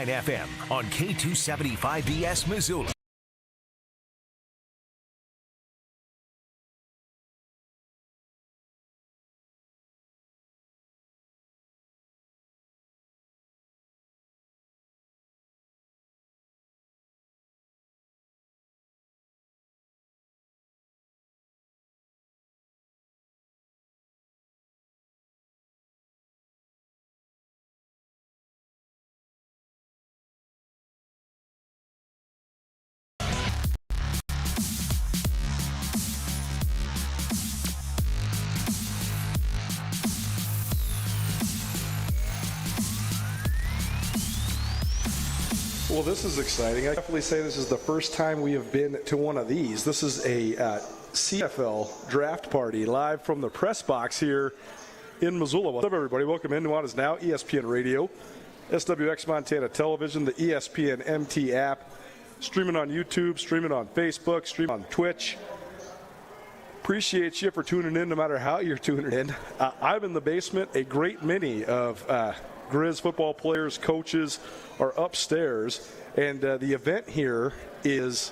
101.9 FM on K275BS Missoula. Well, this is exciting. I definitely say this is the first time we have been to one of these. This is a CFL draft party live from the press box here in Missoula. What's up, everybody? Welcome in. Nuanez Now, ESPN Radio, SWX Montana Television, the ESPN MT app, streaming on YouTube, streaming on Facebook, streaming on Twitch. Appreciate you for tuning in no matter how you're tuning in. I'm in the basement. A great many of Grizz football players, coaches are upstairs, and the event here is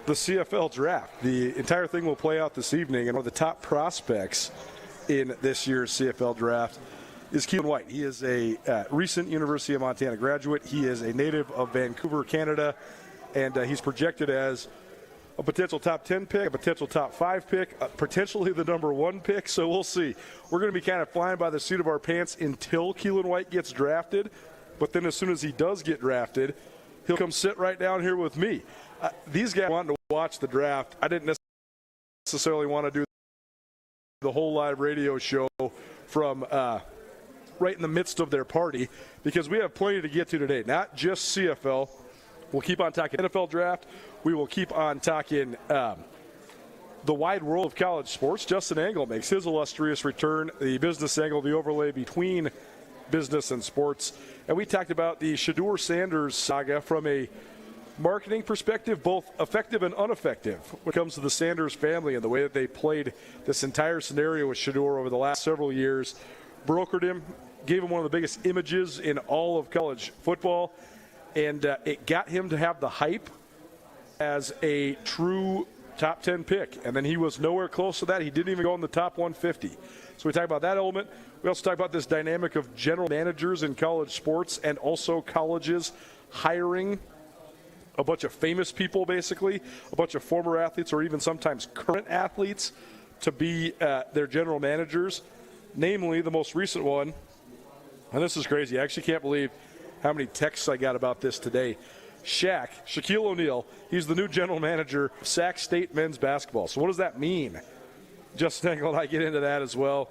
the CFL draft. The entire thing will play out this evening, and one of the top prospects in this year's CFL draft is Keelan White. He is a recent University of Montana graduate. He is a native of Vancouver, Canada, and he's projected as a potential top 10 pick, a potential top 5 pick, potentially the number 1 pick, so we'll see. We're going to be kind of flying by the seat of our pants until Keelan White gets drafted, but then as soon as he does get drafted, he'll come sit right down here with me. These guys want to watch the draft. I didn't necessarily want to do the whole live radio show from right in the midst of their party because we have plenty to get to today, not just CFL. We'll keep on talking NFL draft. We will keep on talking the wide world of college sports. Justin Angle makes his illustrious return, the business angle, the overlay between business and sports. And we talked about the Shedeur Sanders saga from a marketing perspective, both effective and ineffective when it comes to the Sanders family and the way that they played this entire scenario with Shedeur over the last several years, brokered him, gave him one of the biggest images in all of college football, and it got him to have the hype as a true top 10 pick. And then he was nowhere close to that. He didn't even go in the top 150. So we talk about that element. We also talk about this dynamic of general managers in college sports and also colleges hiring a bunch of famous people, basically, a bunch of former athletes or even sometimes current athletes to be their general managers. Namely, the most recent one, and this is crazy. I actually can't believe how many texts I got about this today. Shaquille O'Neal, he's the new general manager of Sac State men's basketball. So what does that mean? Justin Angle and I get into that as well.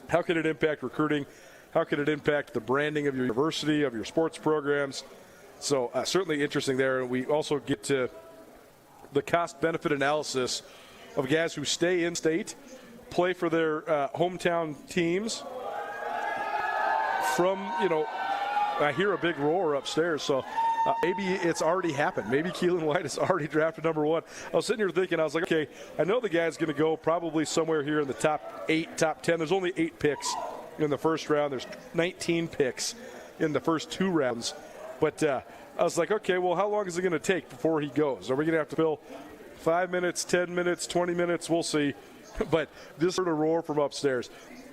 How can it impact recruiting? How can it impact the branding of your university, of your sports programs? So certainly interesting there. And we also get to the cost-benefit analysis of guys who stay in state, play for their hometown teams from, I hear a big roar upstairs, so maybe it's already happened. Maybe Keelan White is already drafted number 1. I was sitting here thinking, I was like, okay, I know the guy's going to go probably somewhere here in the top 8, top 10. There's only 8 picks in the first round. There's 19 picks in the first 2 rounds. But I was like, okay, well, how long is it going to take before he goes? Are we going to have to fill 5 minutes, 10 minutes, 20 minutes? We'll see. But this sort of roar from upstairs.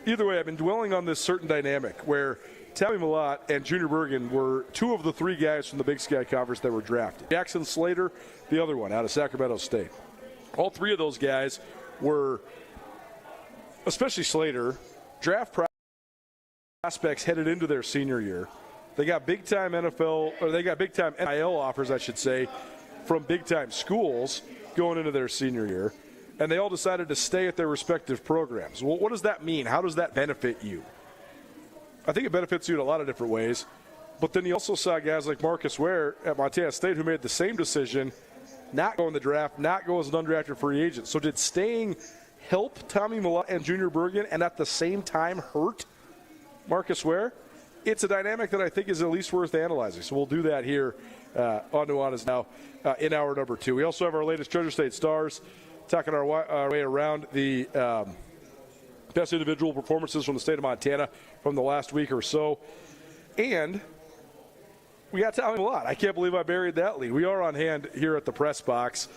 Either way, I've been dwelling on this certain dynamic where Tommy Mellott and Junior Bergen were 2 of the 3 guys from the Big Sky Conference that were drafted. Jackson Slater, the other one, out of Sacramento State. All 3 of those guys were, especially Slater, draft prospects headed into their senior year. They got big-time NFL, or they got big-time NIL offers, I should say, from big-time schools going into their senior year. And they all decided to stay at their respective programs. Well, what does that mean? How does that benefit you? I think it benefits you in a lot of different ways. But then you also saw guys like Marcus Ware at Montana State who made the same decision, not go in the draft, not go as an undrafted free agent. So did staying help Tommy Mellott and Junior Bergen and at the same time hurt Marcus Ware? It's a dynamic that I think is at least worth analyzing. So we'll do that here on Nuanez Now in hour number 2. We also have our latest Treasure State Stars talking our way around the best individual performances from the state of Montana from the last week or so. And we got to tell him a lot. I can't believe I buried that lead. We are on hand here at the press box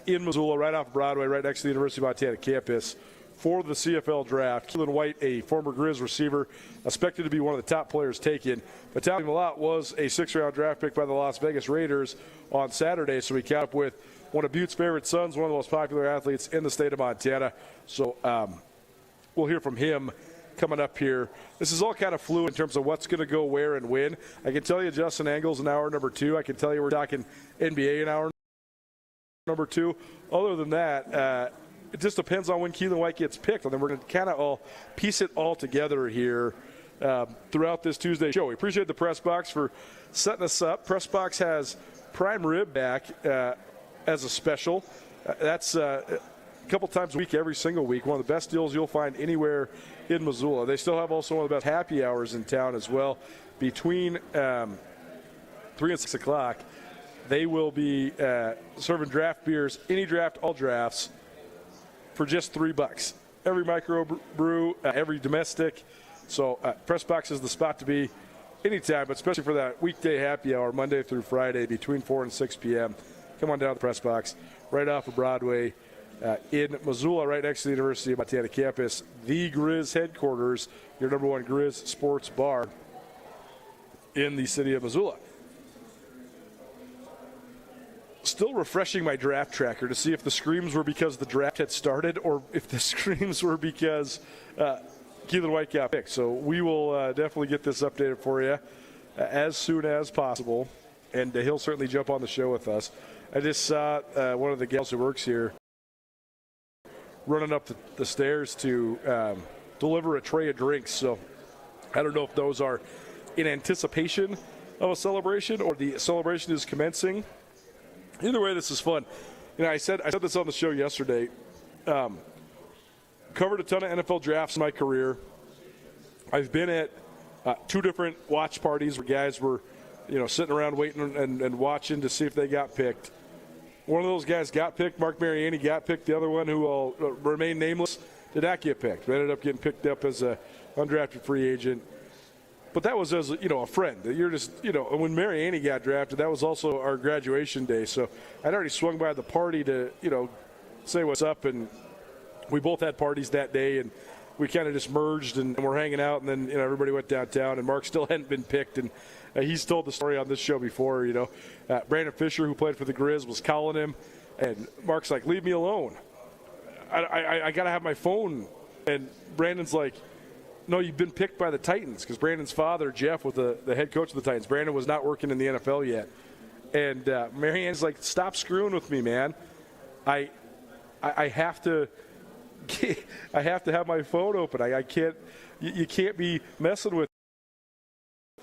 in Missoula, right off Broadway, right next to the University of Montana campus for the CFL draft. Keelan White, a former Grizz receiver, expected to be one of the top players taken. But telling him a lot was a 6th-round draft pick by the Las Vegas Raiders on Saturday. So we caught up with one of Butte's favorite sons, one of the most popular athletes in the state of Montana. So we'll hear from him coming up here. This is all kind of fluid in terms of what's going to go where and when. I can tell you Justin Angle's in hour number 2. I can tell you we're talking NBA in hour number 2. Other than that, it just depends on when Keelan White gets picked. And then we're going to kind of all piece it all together here throughout this Tuesday show. We appreciate the Press Box for setting us up. Press Box has prime rib back as a special. That's a couple times a week, every single week. One of the best deals you'll find anywhere in Missoula. They still have also one of the best happy hours in town as well. Between 3 and 6 o'clock, they will be serving draft beers, any draft, all drafts, for just $3. Every micro brew, every domestic. So Press Box is the spot to be anytime, but especially for that weekday happy hour, Monday through Friday, between 4 and 6 p.m. Come on down to the Press Box, right off of Broadway in Missoula, right next to the University of Montana campus. The Grizz headquarters, your number one Grizz sports bar in the city of Missoula. Still refreshing my draft tracker to see if the screams were because the draft had started or if the screams were because Keelan White got picked. So we will definitely get this updated for you as soon as possible, and he'll certainly jump on the show with us. I just saw one of the gals who works here running up the stairs to deliver a tray of drinks. So I don't know if those are in anticipation of a celebration or the celebration is commencing. Either way, this is fun. You know, I said this on the show yesterday. Covered a ton of NFL drafts in my career. I've been at 2 different watch parties where guys were, sitting around waiting and watching to see if they got picked. One of those guys got picked. Mark Mariani got picked. The other one, who will remain nameless, did not get picked. We ended up getting picked up as an undrafted free agent. But that was as, a friend. You're just, when Mariani got drafted, that was also our graduation day. So I'd already swung by the party to, say what's up. And we both had parties that day. And we kind of just merged and we're hanging out. And then, everybody went downtown. And Mark still hadn't been picked. And he's told the story on this show before, Brandon Fisher, who played for the Grizz, was calling him. And Mark's like, leave me alone. I got to have my phone. And Brandon's like, no, you've been picked by the Titans, because Brandon's father, Jeff, was the head coach of the Titans. Brandon was not working in the NFL yet. And Marianne's like, stop screwing with me, man. I have to I have to have my phone open. I can't. You can't be messing with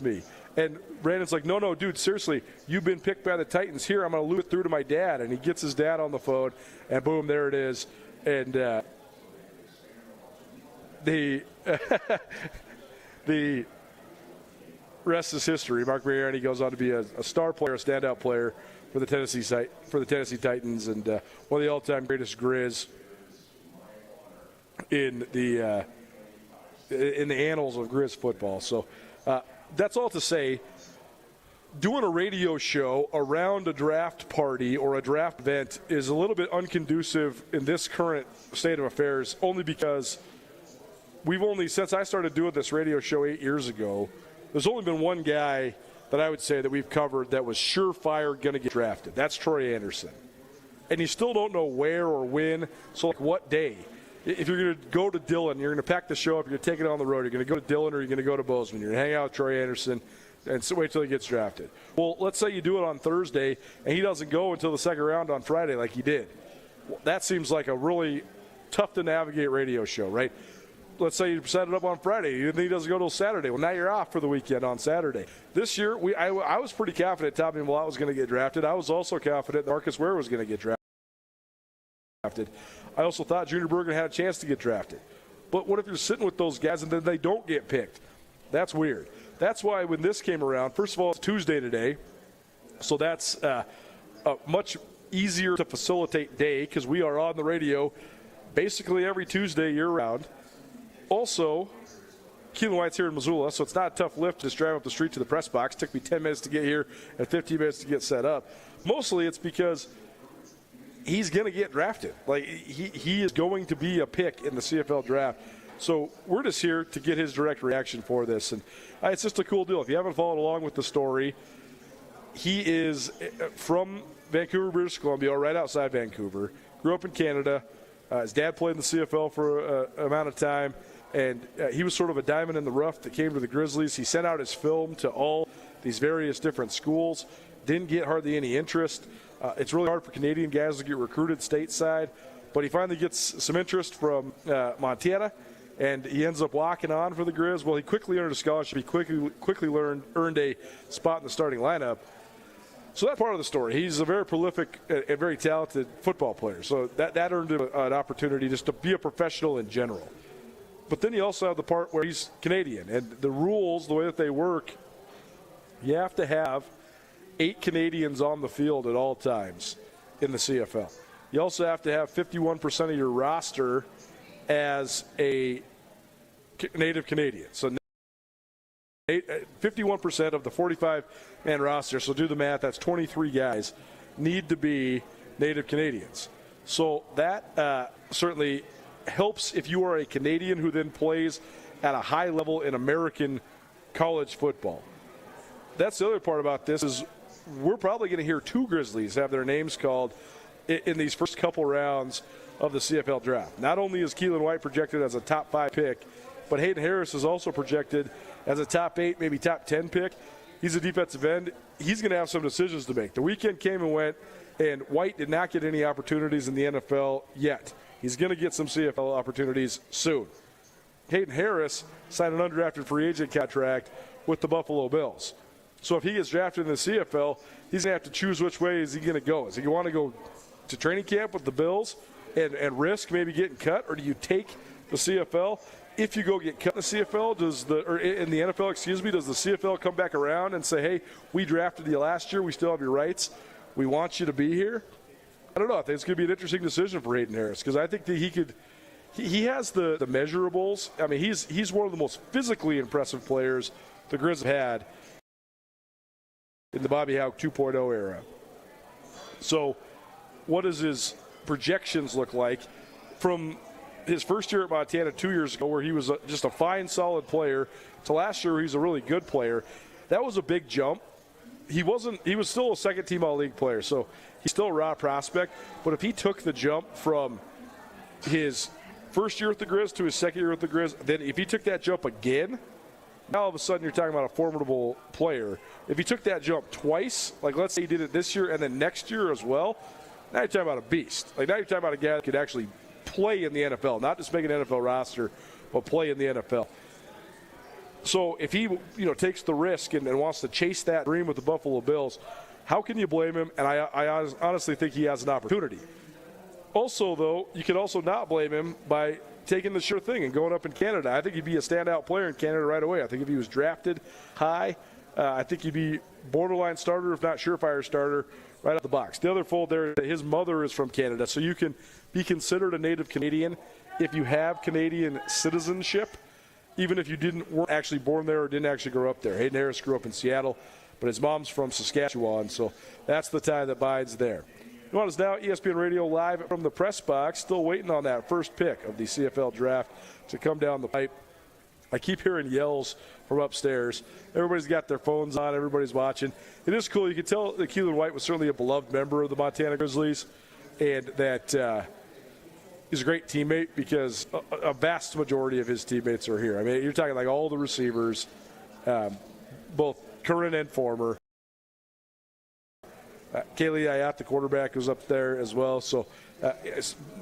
me. And Brandon's like, no, dude, seriously, you've been picked by the Titans. Here, I'm going to loop it through to my dad. And he gets his dad on the phone, and boom, there it is. And the rest is history. Mark Mariani goes on to be a star player, a standout player for the Tennessee Titans, and one of the all-time greatest Grizz in the annals of Grizz football. So that's all to say, doing a radio show around a draft party or a draft event is a little bit unconducive in this current state of affairs, only because since I started doing this radio show 8 years ago, there's only been one guy that I would say that we've covered that was surefire going to get drafted. That's Troy Anderson. And you still don't know where or when, so like what day. If you're going to go to Dillon, you're going to pack the show up, you're going to take it on the road, you're going to go to Dillon or you're going to go to Bozeman. You're going to hang out with Troy Anderson and wait till he gets drafted. Well, let's say you do it on Thursday and he doesn't go until the second round on Friday like he did. Well, that seems like a really tough to navigate radio show, right? Let's say you set it up on Friday and he doesn't go till Saturday. Well, now you're off for the weekend on Saturday. This year, I was pretty confident Tommy Millot was going to get drafted. I was also confident Marcus Ware was going to get drafted. I also thought Junior Bergen had a chance to get drafted. But what if you're sitting with those guys and then they don't get picked? That's weird. That's why when this came around, first of all, it's Tuesday today, so that's a much easier to facilitate day because we are on the radio basically every Tuesday year-round. Also, Keelan White's here in Missoula, so it's not a tough lift to just drive up the street to the press box. It took me 10 minutes to get here and 15 minutes to get set up. Mostly it's because he's going to get drafted. Like, he is going to be a pick in the CFL draft. So we're just here to get his direct reaction for this. And it's just a cool deal. If you haven't followed along with the story, he is from Vancouver, British Columbia, right outside Vancouver. Grew up in Canada. His dad played in the CFL for an amount of time. And he was sort of a diamond in the rough that came to the Grizzlies. He sent out his film to all these various different schools. Didn't get hardly any interest. It's really hard for Canadian guys to get recruited stateside. But he finally gets some interest from Montana, and he ends up walking on for the Grizz. Well, he quickly earned a scholarship. He quickly earned a spot in the starting lineup. So that's part of the story. He's a very prolific and very talented football player. So that earned him an opportunity just to be a professional in general. But then you also have the part where he's Canadian. And the rules, the way that they work, you have to have 8 Canadians on the field at all times in the CFL. You also have to have 51% of your roster as a native Canadian. So 51% of the 45-man roster, so do the math, that's 23 guys, need to be native Canadians. So that certainly helps if you are a Canadian who then plays at a high level in American college football. That's the other part about this is we're probably going to hear 2 Grizzlies have their names called in these first couple rounds of the CFL draft. Not only is Keelan White projected as a top 5 pick, but Hayden Harris is also projected as a top 8, maybe top 10 pick. He's a defensive end. He's going to have some decisions to make. The weekend came and went, and White did not get any opportunities in the NFL yet. He's going to get some CFL opportunities soon. Hayden Harris signed an undrafted free agent contract with the Buffalo Bills. So if he gets drafted in the CFL, he's going to have to choose which way is he going to go. Is he want to go to training camp with the Bills and risk maybe getting cut, or do you take the CFL? If you go get cut in the CFL, in the NFL, does the CFL come back around and say, hey, we drafted you last year, we still have your rights, we want you to be here? I don't know. I think it's going to be an interesting decision for Hayden Harris because I think that he has the measurables. I mean, he's one of the most physically impressive players the Grizz have had in the Bobby Hauck 2.0 era. So what does his projections look like from his first year at Montana 2 years ago where he was just a fine, solid player to last year where he's a really good player? That was a big jump. He was still a second-team All-League player, so he's still a raw prospect. But if he took the jump from his first year with the Grizz to his second year with the Grizz, then if he took that jump again, now all of a sudden you're talking about a formidable player. If he took that jump twice, like let's say he did it this year and then next year as well, now you're talking about a beast. Like now you're talking about a guy that could actually play in the NFL, not just make an NFL roster, but play in the NFL. So if he, takes the risk and wants to chase that dream with the Buffalo Bills, how can you blame him? And I honestly think he has an opportunity. Also, though, you can also not blame him by taking the sure thing and going up in Canada. I think he'd be a standout player in Canada right away. I think if he was drafted high, I think he'd be borderline starter, if not surefire starter, right out the box. The other fold there, his mother is from Canada, so you can be considered a native Canadian if you have Canadian citizenship, even if you weren't actually born there or didn't actually grow up there. Hayden Harris grew up in Seattle, but his mom's from Saskatchewan, so that's the tie that binds there. Nuanez Now, ESPN Radio live from the press box, still waiting on that first pick of the CFL draft to come down the pipe. I keep hearing yells from upstairs. Everybody's got their phones on. Everybody's watching. It is cool. You can tell that Keelan White was certainly a beloved member of the Montana Grizzlies, and that he's a great teammate because a vast majority of his teammates are here. I mean, you're talking like all the receivers, both current and former. Kaylee Ayat, the quarterback, was up there as well. So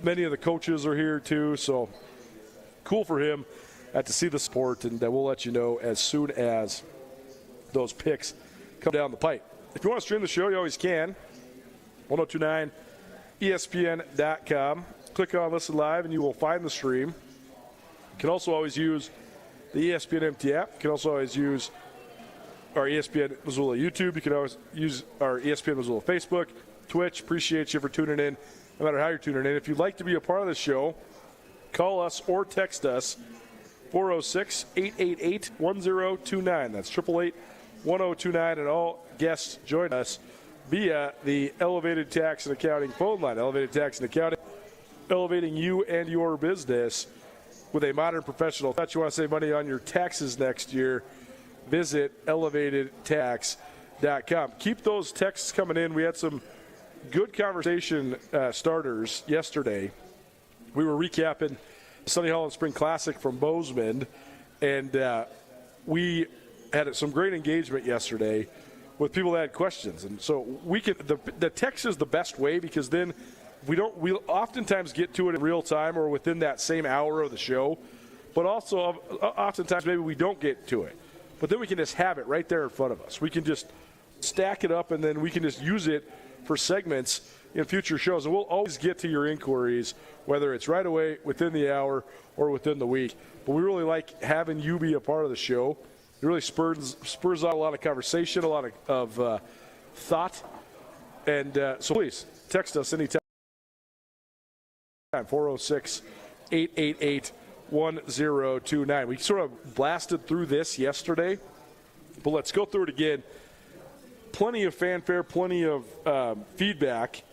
many of the coaches are here too. So cool for him to see the support, and we'll let you know as soon as those picks come down the pipe. If you want to stream the show, you always can. 1029 ESPN.com. Click on Listen Live, and you will find the stream. You can also always use the ESPN MT app. You can also always use our ESPN Missoula YouTube. You can always use our ESPN Missoula Facebook, Twitch. Appreciate you for tuning in, no matter how you're tuning in. If you'd like to be a part of the show, call us or text us 406-888-1029. That's 888-1029. And all guests join us via the Elevated Tax and Accounting phone line. Elevated Tax and Accounting, elevating you and your business with a modern professional touch. You want to save money on your taxes next year, visit elevatedtax.com. Keep those texts coming in. We had some good conversation starters yesterday. We were recapping Sunny Holland Spring Classic from Bozeman, and we had some great engagement yesterday with people that had questions. And so we can the text is the best way, because then we oftentimes get to it in real time or within that same hour of the show, but also oftentimes maybe we don't get to it. But then we can just have it right there in front of us. We can just stack it up, and then we can just use it for segments in future shows. And we'll always get to your inquiries, whether it's right away, within the hour, or within the week. But we really like having you be a part of the show. It really spurs on a lot of conversation, a lot of thought. And so please text us anytime. 406-888-1029. We sort of blasted through this yesterday, but let's go through it again. Plenty of fanfare, plenty of feedback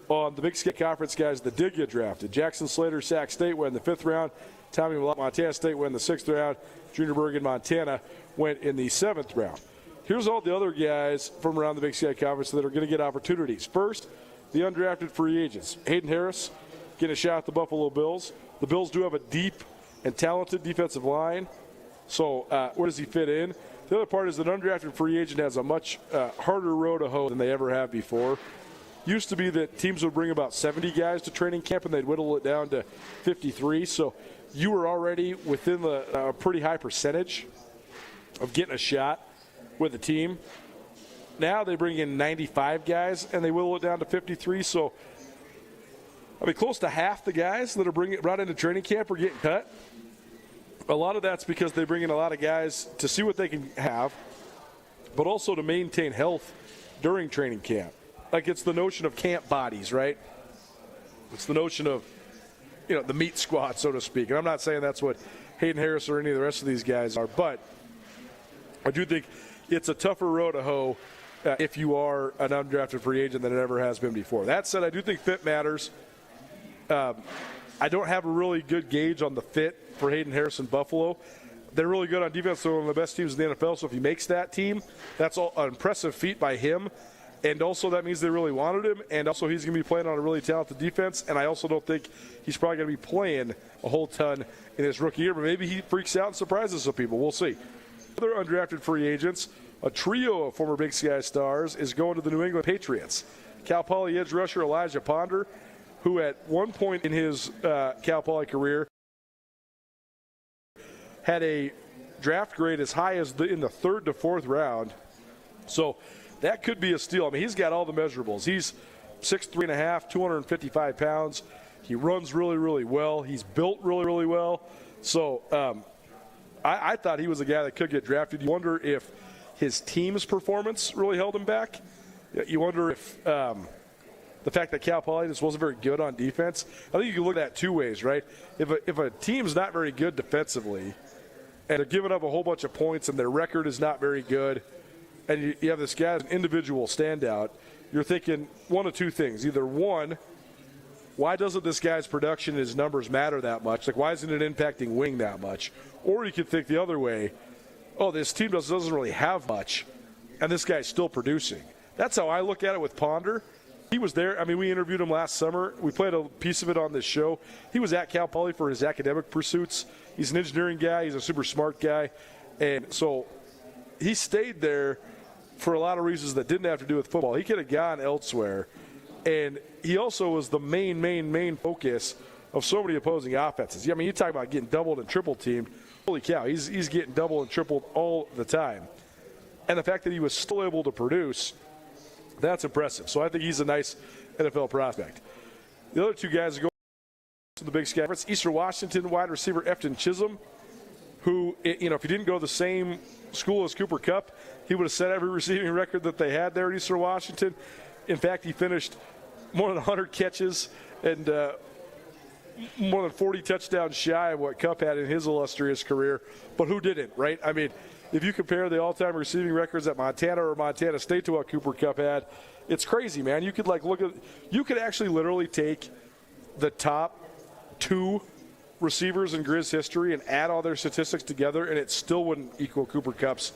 on the Big Sky Conference guys that did get drafted. Jackson Slater, Sac State, went in the 5th round. Tommy Malott, Montana State, went in the 6th round. Junior Bergen, Montana, went in the 7th round. Here's all the other guys from around the Big Sky Conference that are going to get opportunities. First, the undrafted free agents. Hayden Harris getting a shot at the Buffalo Bills. The Bills do have a deep and talented defensive line. So where does he fit in? The other part is that an undrafted free agent has a much harder road to hoe than they ever have before. Used to be that teams would bring about 70 guys to training camp, and they'd whittle it down to 53. So you were already within a pretty high percentage of getting a shot with the team. Now they bring in 95 guys, and they whittle it down to 53. So, I mean, close to half the guys that are brought into training camp are getting cut. A lot of that's because they bring in a lot of guys to see what they can have, but also to maintain health during training camp. Like, it's the notion of camp bodies, right? It's the notion of, the meat squad, so to speak. And I'm not saying that's what Hayden Harris or any of the rest of these guys are, but I do think it's a tougher road to hoe if you are an undrafted free agent than it ever has been before. That said, I do think fit matters. I don't have a really good gauge on the fit for Hayden Harris in Buffalo. They're really good on defense. They're one of the best teams in the NFL. So if he makes that team, that's an impressive feat by him. And also that means they really wanted him. And also he's going to be playing on a really talented defense. And I also don't think he's probably going to be playing a whole ton in his rookie year. But maybe he freaks out and surprises some people. We'll see. Other undrafted free agents, a trio of former Big Sky stars is going to the New England Patriots. Cal Poly edge rusher Elijah Ponder, who at one point in his Cal Poly career had a draft grade as high as in the 3rd to 4th round. So that could be a steal. I mean, he's got all the measurables. He's 6'3.5", 255 pounds. He runs really, really well. He's built really, really well. So I thought he was a guy that could get drafted. You wonder if his team's performance really held him back. You wonder if the fact that Cal Poly just wasn't very good on defense. I think you can look at that two ways, right? If a team's not very good defensively and they're giving up a whole bunch of points and their record is not very good, and you have this guy as an individual standout, you're thinking one of two things. Either one, why doesn't this guy's production and his numbers matter that much? Like, why isn't it impacting winning that much? Or you could think the other way, oh, this team doesn't really have much, and this guy's still producing. That's how I look at it with Ponder. He was there. I mean, we interviewed him last summer. We played a piece of it on this show. He was at Cal Poly for his academic pursuits. He's an engineering guy. He's a super smart guy. And so he stayed there for a lot of reasons that didn't have to do with football. He could have gone elsewhere. And he also was the main focus of so many opposing offenses. I mean, you talk about getting doubled and triple teamed. Holy cow, he's getting doubled and tripled all the time. And the fact that he was still able to produce, that's impressive. So I think he's a nice NFL prospect. The other two guys are going to the Big Sky Conference. Eastern Washington wide receiver Efton Chisholm, who, if he didn't go to the same school as Cooper Kupp, he would have set every receiving record that they had there at Eastern Washington. In fact, he finished more than 100 catches and more than 40 touchdowns shy of what Kupp had in his illustrious career, but who didn't, right? I mean, if you compare the all-time receiving records at Montana or Montana State to what Cooper Kupp had, it's crazy, man. You could you could actually literally take the top 2 receivers in Grizz history and add all their statistics together, and it still wouldn't equal Cooper Kupp's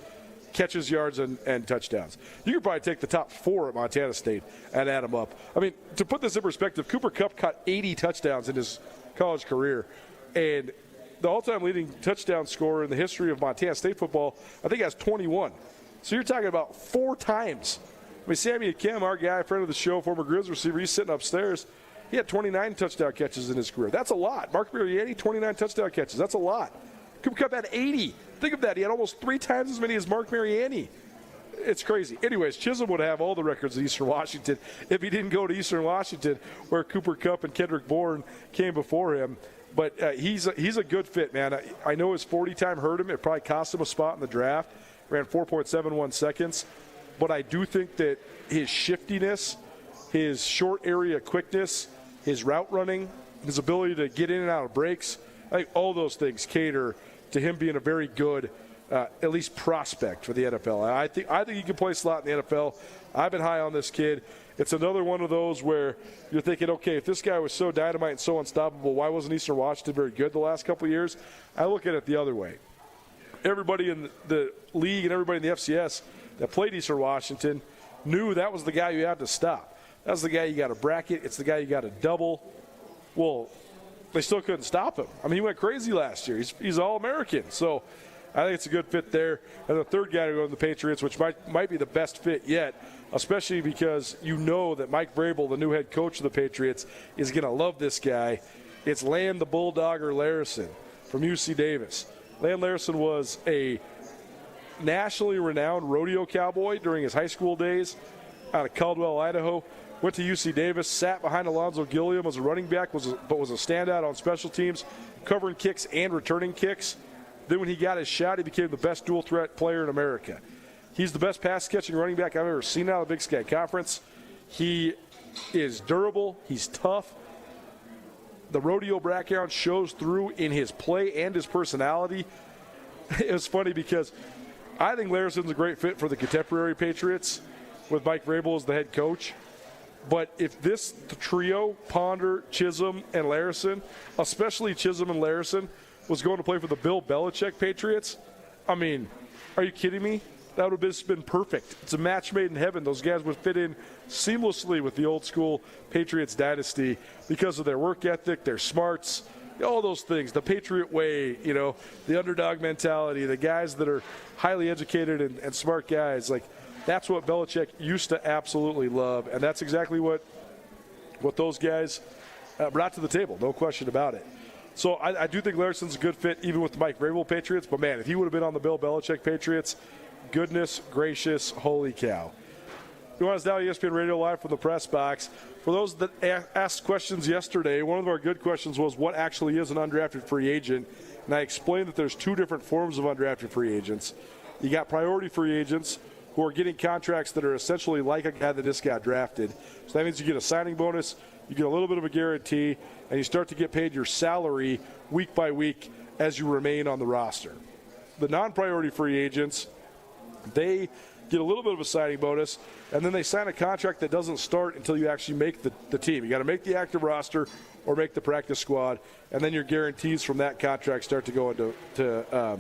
catches, yards, and touchdowns. You could probably take the top 4 at Montana State and add them up. I mean, to put this in perspective, Cooper Kupp caught 80 touchdowns in his college career, and the all-time leading touchdown scorer in the history of Montana State football, I think, has 21. So you're talking about 4 times. I mean, Sammy Akim, our guy, friend of the show, former Grizz receiver, he's sitting upstairs. He had 29 touchdown catches in his career. That's a lot. Mark Mariani, 29 touchdown catches. That's a lot. Cooper Kupp had 80. Think of that. He had almost 3 times as many as Mark Mariani. It's crazy. Anyways, Chisholm would have all the records at Eastern Washington if he didn't go to Eastern Washington, where Cooper Kupp and Kendrick Bourne came before him. But he's a good fit, man. I know his 40 time hurt him. It probably cost him a spot in the draft. Ran 4.71 seconds. But I do think that his shiftiness, his short area quickness, his route running, his ability to get in and out of breaks, I think all those things cater to him being a very good, at least prospect for the NFL. I think he can play slot in the NFL. I've been high on this kid. It's another one of those where you're thinking, okay, if this guy was so dynamite and so unstoppable, why wasn't Eastern Washington very good the last couple of years? I look at it the other way. Everybody in the league and everybody in the FCS that played Eastern Washington knew that was the guy you had to stop. That was the guy you got to bracket. It's the guy you got to double. Well, they still couldn't stop him. I mean, he went crazy last year. He's All-American. So I think it's a good fit there. And the third guy to go to the Patriots, which might be the best fit yet, especially because you know that Mike Vrabel, the new head coach of the Patriots, is going to love this guy. It's Land the Bulldogger Larison from UC Davis. Land Larison was a nationally renowned rodeo cowboy during his high school days out of Caldwell, Idaho. Went to UC Davis, sat behind Alonzo Gilliam as a running back, but was a standout on special teams, covering kicks and returning kicks. Then when he got his shot, he became the best dual-threat player in America. He's the best pass-catching running back I've ever seen out of the Big Sky Conference. He is durable. He's tough. The rodeo background shows through in his play and his personality. It was funny because I think Larison's a great fit for the contemporary Patriots with Mike Vrabel as the head coach. But if the trio, Ponder, Chisholm, and Larison, especially Chisholm and Larison, was going to play for the Bill Belichick Patriots, I mean, are you kidding me? That would have just been perfect. It's a match made in heaven. Those guys would fit in seamlessly with the old school Patriots dynasty because of their work ethic, their smarts, all those things, the Patriot way, the underdog mentality, the guys that are highly educated and smart guys. Like, that's what Belichick used to absolutely love, and that's exactly what those guys brought to the table, no question about it. So I do think Larison's a good fit, even with the Mike Vrabel Patriots. But, man, if he would have been on the Bill Belichick Patriots, goodness gracious, holy cow. Nuanez Now, ESPN Radio Live from the press box. For those that asked questions yesterday, one of our good questions was what actually is an undrafted free agent. And I explained that there's 2 different forms of undrafted free agents. You got priority free agents who are getting contracts that are essentially like a guy that just got drafted. So that means you get a signing bonus, you get a little bit of a guarantee, and you start to get paid your salary week by week as you remain on the roster. The non-priority free agents, they get a little bit of a signing bonus, and then they sign a contract that doesn't start until you actually make the team. You got to make the active roster or make the practice squad, and then your guarantees from that contract start to go into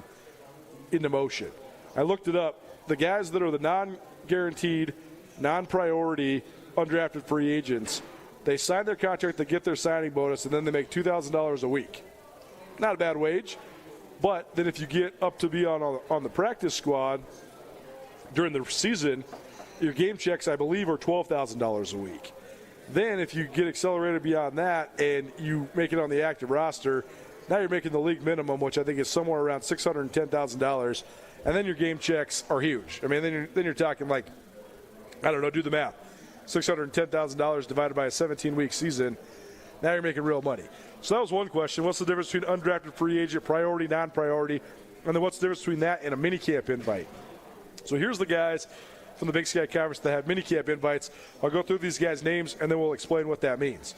motion. I looked it up. The guys that are the non-guaranteed, non-priority, undrafted free agents, they sign their contract, they get their signing bonus, and then they make $2,000 a week. Not a bad wage, but then if you get up to be on the practice squad during the season, your game checks, I believe, are $12,000 a week. Then if you get accelerated beyond that and you make it on the active roster, now you're making the league minimum, which I think is somewhere around $610,000. And then your game checks are huge. I mean, then you're talking like, I don't know, do the math. $610,000 divided by a 17-week season. Now you're making real money. So that was one question. What's the difference between undrafted free agent, priority, non-priority? And then what's the difference between that and a minicamp invite? So here's the guys from the Big Sky Conference that have minicamp invites. I'll go through these guys' names, and then we'll explain what that means.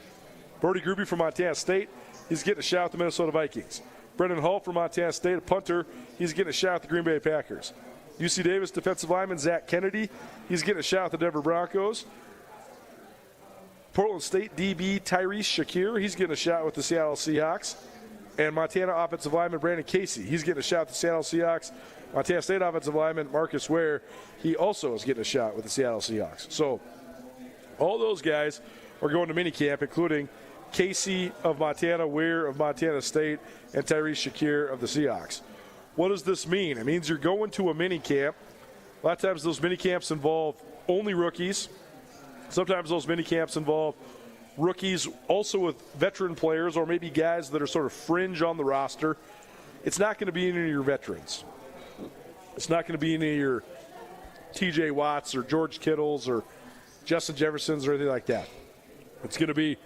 Brody Gruby from Montana State, he's getting a shot with the Minnesota Vikings. Brendan Hall from Montana State, a punter, he's getting a shot with the Green Bay Packers. UC Davis defensive lineman Zach Kennedy, he's getting a shot with the Denver Broncos. Portland State DB Tyrese Shakir, he's getting a shot with the Seattle Seahawks. And Montana offensive lineman Brandon Casey, he's getting a shot with the Seattle Seahawks. Montana State offensive lineman Marcus Ware, he also is getting a shot with the Seattle Seahawks. So all those guys are going to minicamp, including Casey of Montana, Ware of Montana State, and Tyrese Shakir of the Seahawks. What does this mean? It means you're going to a minicamp. A lot of times those minicamps involve only rookies. Sometimes those minicamps involve rookies also with veteran players or maybe guys that are sort of fringe on the roster. It's not going to be any of your veterans. It's not going to be any of your TJ Watts or George Kittles or Justin Jeffersons or anything like that. It's going to be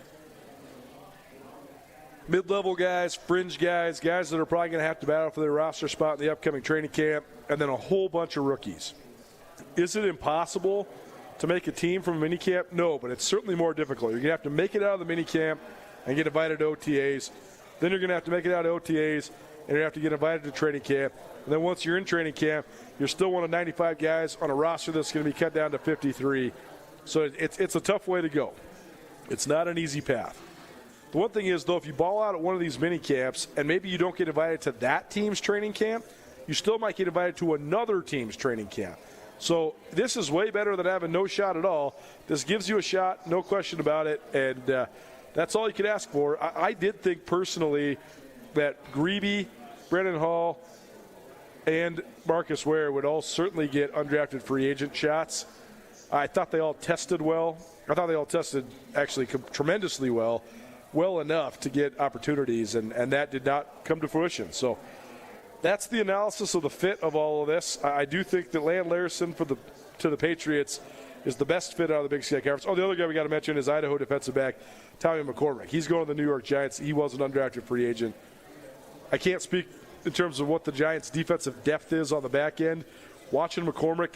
mid-level guys, fringe guys, guys that are probably going to have to battle for their roster spot in the upcoming training camp, and then a whole bunch of rookies. Is it impossible to make a team from a minicamp? No, but it's certainly more difficult. You're going to have to make it out of the minicamp and get invited to OTAs. Then you're going to have to make it out of OTAs, and you have to get invited to training camp. And then once you're in training camp, you're still one of 95 guys on a roster that's going to be cut down to 53. So it's a tough way to go. It's not an easy path. The one thing is, though, if you ball out at one of these mini camps and maybe you don't get invited to that team's training camp, you still might get invited to another team's training camp. So this is way better than having no shot at all. This gives you a shot, no question about it, and that's all you could ask for. I did think personally that Grebe, Brendan Hall, and Marcus Ware would all certainly get undrafted free agent shots. I thought they all tested well. I thought they all tested actually tremendously well enough to get opportunities, and that did not come to fruition. So that's the analysis of the fit of all of this. I do think that Land Larson to the Patriots is the best fit out of the Big Sky Conference. Oh, the other guy we got to mention is Idaho defensive back Tommy McCormick. He's going to the New York Giants. He was an undrafted free agent. I can't speak in terms of what the Giants' defensive depth is on the back end. Watching McCormick,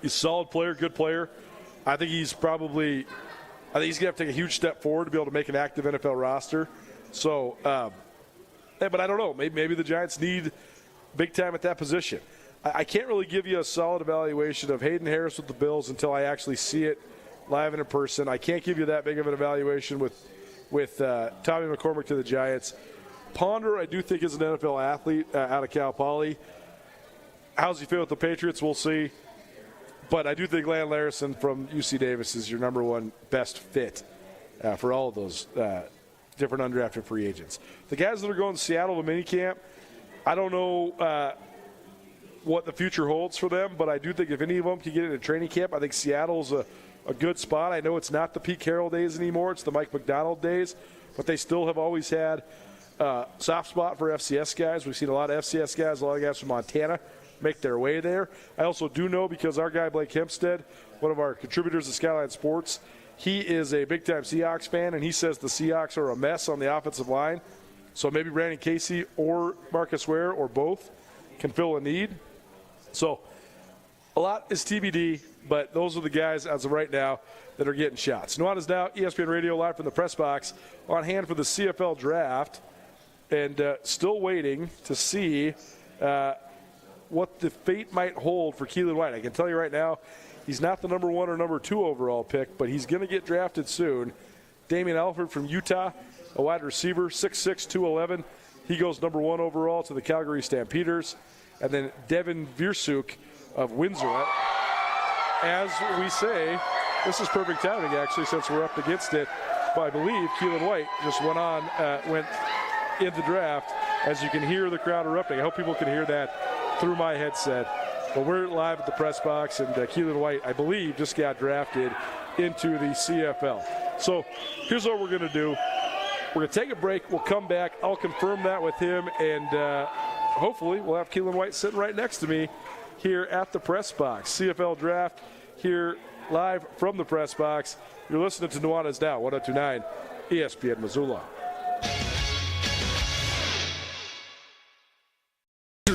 he's a solid player, good player. I think he's going to have to take a huge step forward to be able to make an active NFL roster. So, but I don't know. Maybe the Giants need big time at that position. I can't really give you a solid evaluation of Hayden Harris with the Bills until I actually see it live and in person. I can't give you that big of an evaluation with Tommy McCormick to the Giants. Ponder, I do think, is an NFL athlete out of Cal Poly. How's he fit with the Patriots? We'll see. But I do think Land Larson from UC Davis is your number one best fit for all of those different undrafted free agents. The guys that are going to Seattle to minicamp, I don't know what the future holds for them, but I do think if any of them can get into training camp, I think Seattle's a good spot. I know it's not the Pete Carroll days anymore. It's the Mike McDonald days, but they still have always had soft spot for FCS guys. We've seen a lot of FCS guys, a lot of guys from Montana make their way there. I also do know, because our guy Blake Hempstead, one of our contributors at Skyline Sports, he is a big-time Seahawks fan, and he says the Seahawks are a mess on the offensive line. So maybe Brandon Casey or Marcus Ware or both can fill a need. So a lot is TBD, but those are the guys as of right now that are getting shots. Nuanez Now, ESPN Radio, live from the press box, on hand for the CFL draft, and still waiting to see what the fate might hold for Keelan White. I can tell you right now, he's not the number 1 or number 2 overall pick, but he's going to get drafted soon. Damian Alford from Utah, a wide receiver, 6'6", 211. He goes number 1 overall to the Calgary Stampeders. And then Devin Viersuk of Windsor. As we say, this is perfect timing, actually, since we're up against it. But I believe Keelan White just went in the draft. As you can hear the crowd erupting. I hope people can hear that through my headset. But we're live at the press box, and Keelan White, I believe, just got drafted into the CFL. So here's what we're going to do. We're going to take a break. We'll come back. I'll confirm that with him, and hopefully we'll have Keelan White sitting right next to me here at the press box. CFL draft here live from the press box. You're listening to Nuanez Now, 102.9 ESPN Missoula.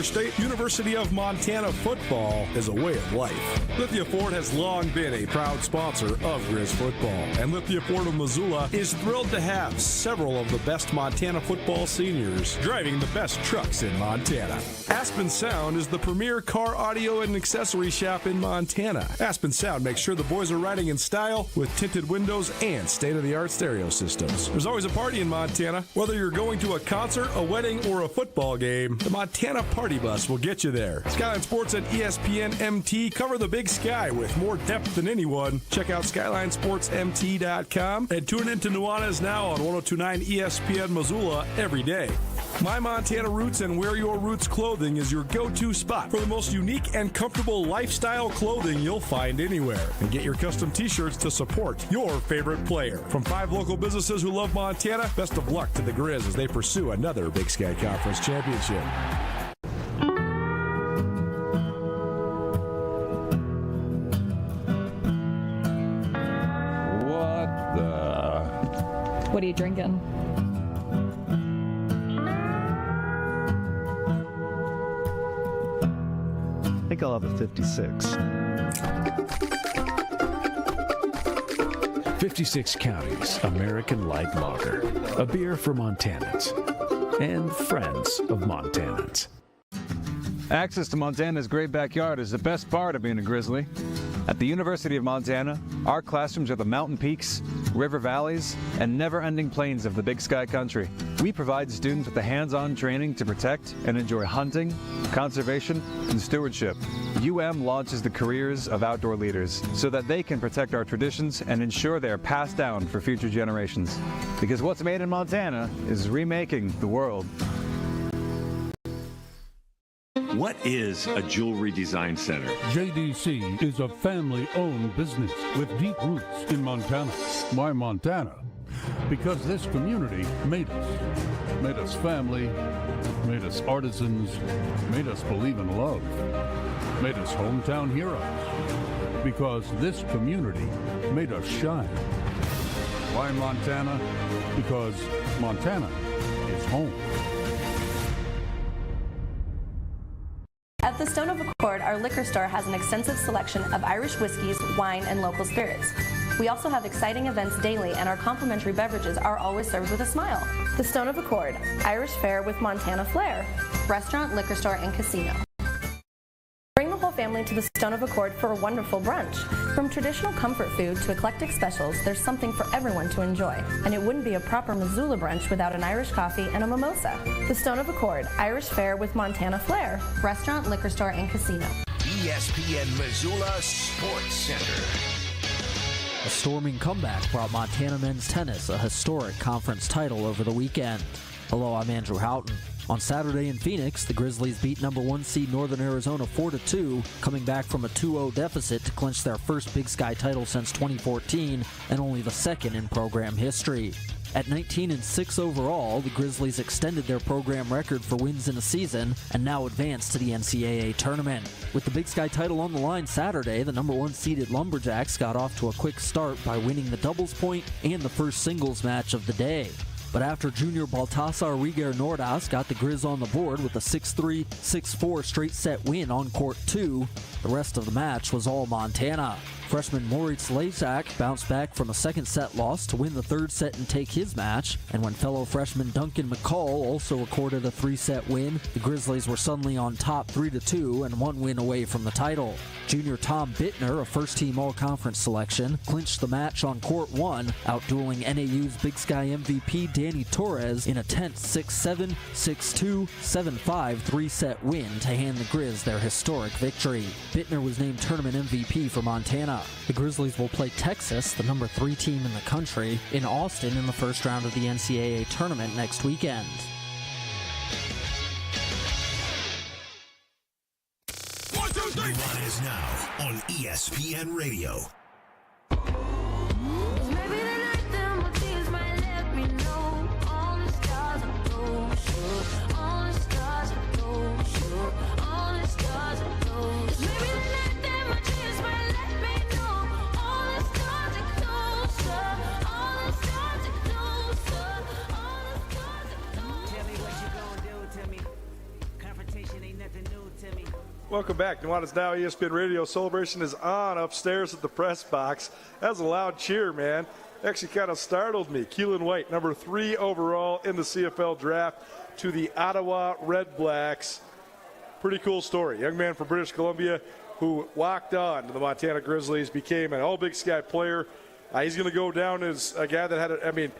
Winter State University of Montana football is a way of life. Lithia Ford has long been a proud sponsor of Grizz football, and Lithia Ford of Missoula is thrilled to have several of the best Montana football seniors driving the best trucks in Montana. Aspen Sound is the premier car audio and accessory shop in Montana. Aspen Sound makes sure the boys are riding in style with tinted windows and state-of-the-art stereo systems. There's always a party in Montana. Whether you're going to a concert, a wedding, or a football game, the Montana Party Bus will get you there. Skyline Sports and ESPN MT cover the Big Sky with more depth than anyone. Check out SkylineSportsMT.com and tune in to Nuanez Now on 1029 ESPN Missoula every day. My Montana Roots and Wear Your Roots clothing is your go-to spot for the most unique and comfortable lifestyle clothing you'll find anywhere. And get your custom t-shirts to support your favorite player. From 5 local businesses who love Montana, best of luck to the Grizz as they pursue another Big Sky Conference championship. What are you drinking? I think I'll have a 56. 56 Counties American Light Lager, a beer for Montanans and friends of Montanans. Access to Montana's great backyard is the best part of being a Grizzly. At the University of Montana, our classrooms are the mountain peaks, river valleys, and never-ending plains of the Big Sky country. We provide students with the hands-on training to protect and enjoy hunting, conservation, and stewardship. UM launches the careers of outdoor leaders so that they can protect our traditions and ensure they are passed down for future generations. Because what's made in Montana is remaking the world. What is a jewelry design center? JDC is a family-owned business with deep roots in Montana. Why Montana? Because this community made us family, made us artisans, made us believe in love, made us hometown heroes. Because this community made us shine. Why Montana? Because Montana is home. At the Stone of Accord, our liquor store has an extensive selection of Irish whiskeys, wine, and local spirits. We also have exciting events daily, and our complimentary beverages are always served with a smile. The Stone of Accord, Irish fare with Montana flair, restaurant, liquor store, and casino. Bring the whole family to the Stone of Accord for a wonderful brunch. From traditional comfort food to eclectic specials, there's something for everyone to enjoy. And it wouldn't be a proper Missoula brunch without an Irish coffee and a mimosa. The Stone of Accord, Irish fare with Montana flair, restaurant, liquor store, and casino. ESPN Missoula Sports Center. A storming comeback brought Montana men's tennis a historic conference title over the weekend. Hello, I'm Andrew Houghton. On Saturday in Phoenix, the Grizzlies beat number 1 seed Northern Arizona 4-2, coming back from a 2-0 deficit to clinch their first Big Sky title since 2014 and only the second in program history. At 19-6 overall, the Grizzlies extended their program record for wins in a season and now advance to the NCAA tournament. With the Big Sky title on the line Saturday, the number 1 seeded Lumberjacks got off to a quick start by winning the doubles point and the first singles match of the day. But after junior Baltasar Riguer Nordas got the Grizz on the board with a 6-3, 6-4 straight set win on court 2, the rest of the match was all Montana. Freshman Moritz Lezak bounced back from a second set loss to win the third set and take his match, and when fellow freshman Duncan McCall also recorded a 3-set win, the Grizzlies were suddenly on top 3-2 and 1 win away from the title. Junior Tom Bittner, a first-team all-conference selection, clinched the match on court 1, outdueling NAU's Big Sky MVP Danny Torres in a tense 6-7, 6-2, 7-5 3-set win to hand the Grizz their historic victory. Bittner was named tournament MVP for Montana. The Grizzlies will play Texas, the number 3 team in the country, in Austin in the first round of the NCAA tournament next weekend. Nuanez Now on ESPN Radio. Welcome back. Nuanez Now, ESPN Radio. Celebration is on upstairs at the press box. That was a loud cheer, man. Actually kind of startled me. Keelan White, number 3 overall in the CFL draft to the Ottawa Red Blacks. Pretty cool story. Young man from British Columbia who walked on to the Montana Grizzlies, became an All-Big Sky player. He's going to go down as a guy that had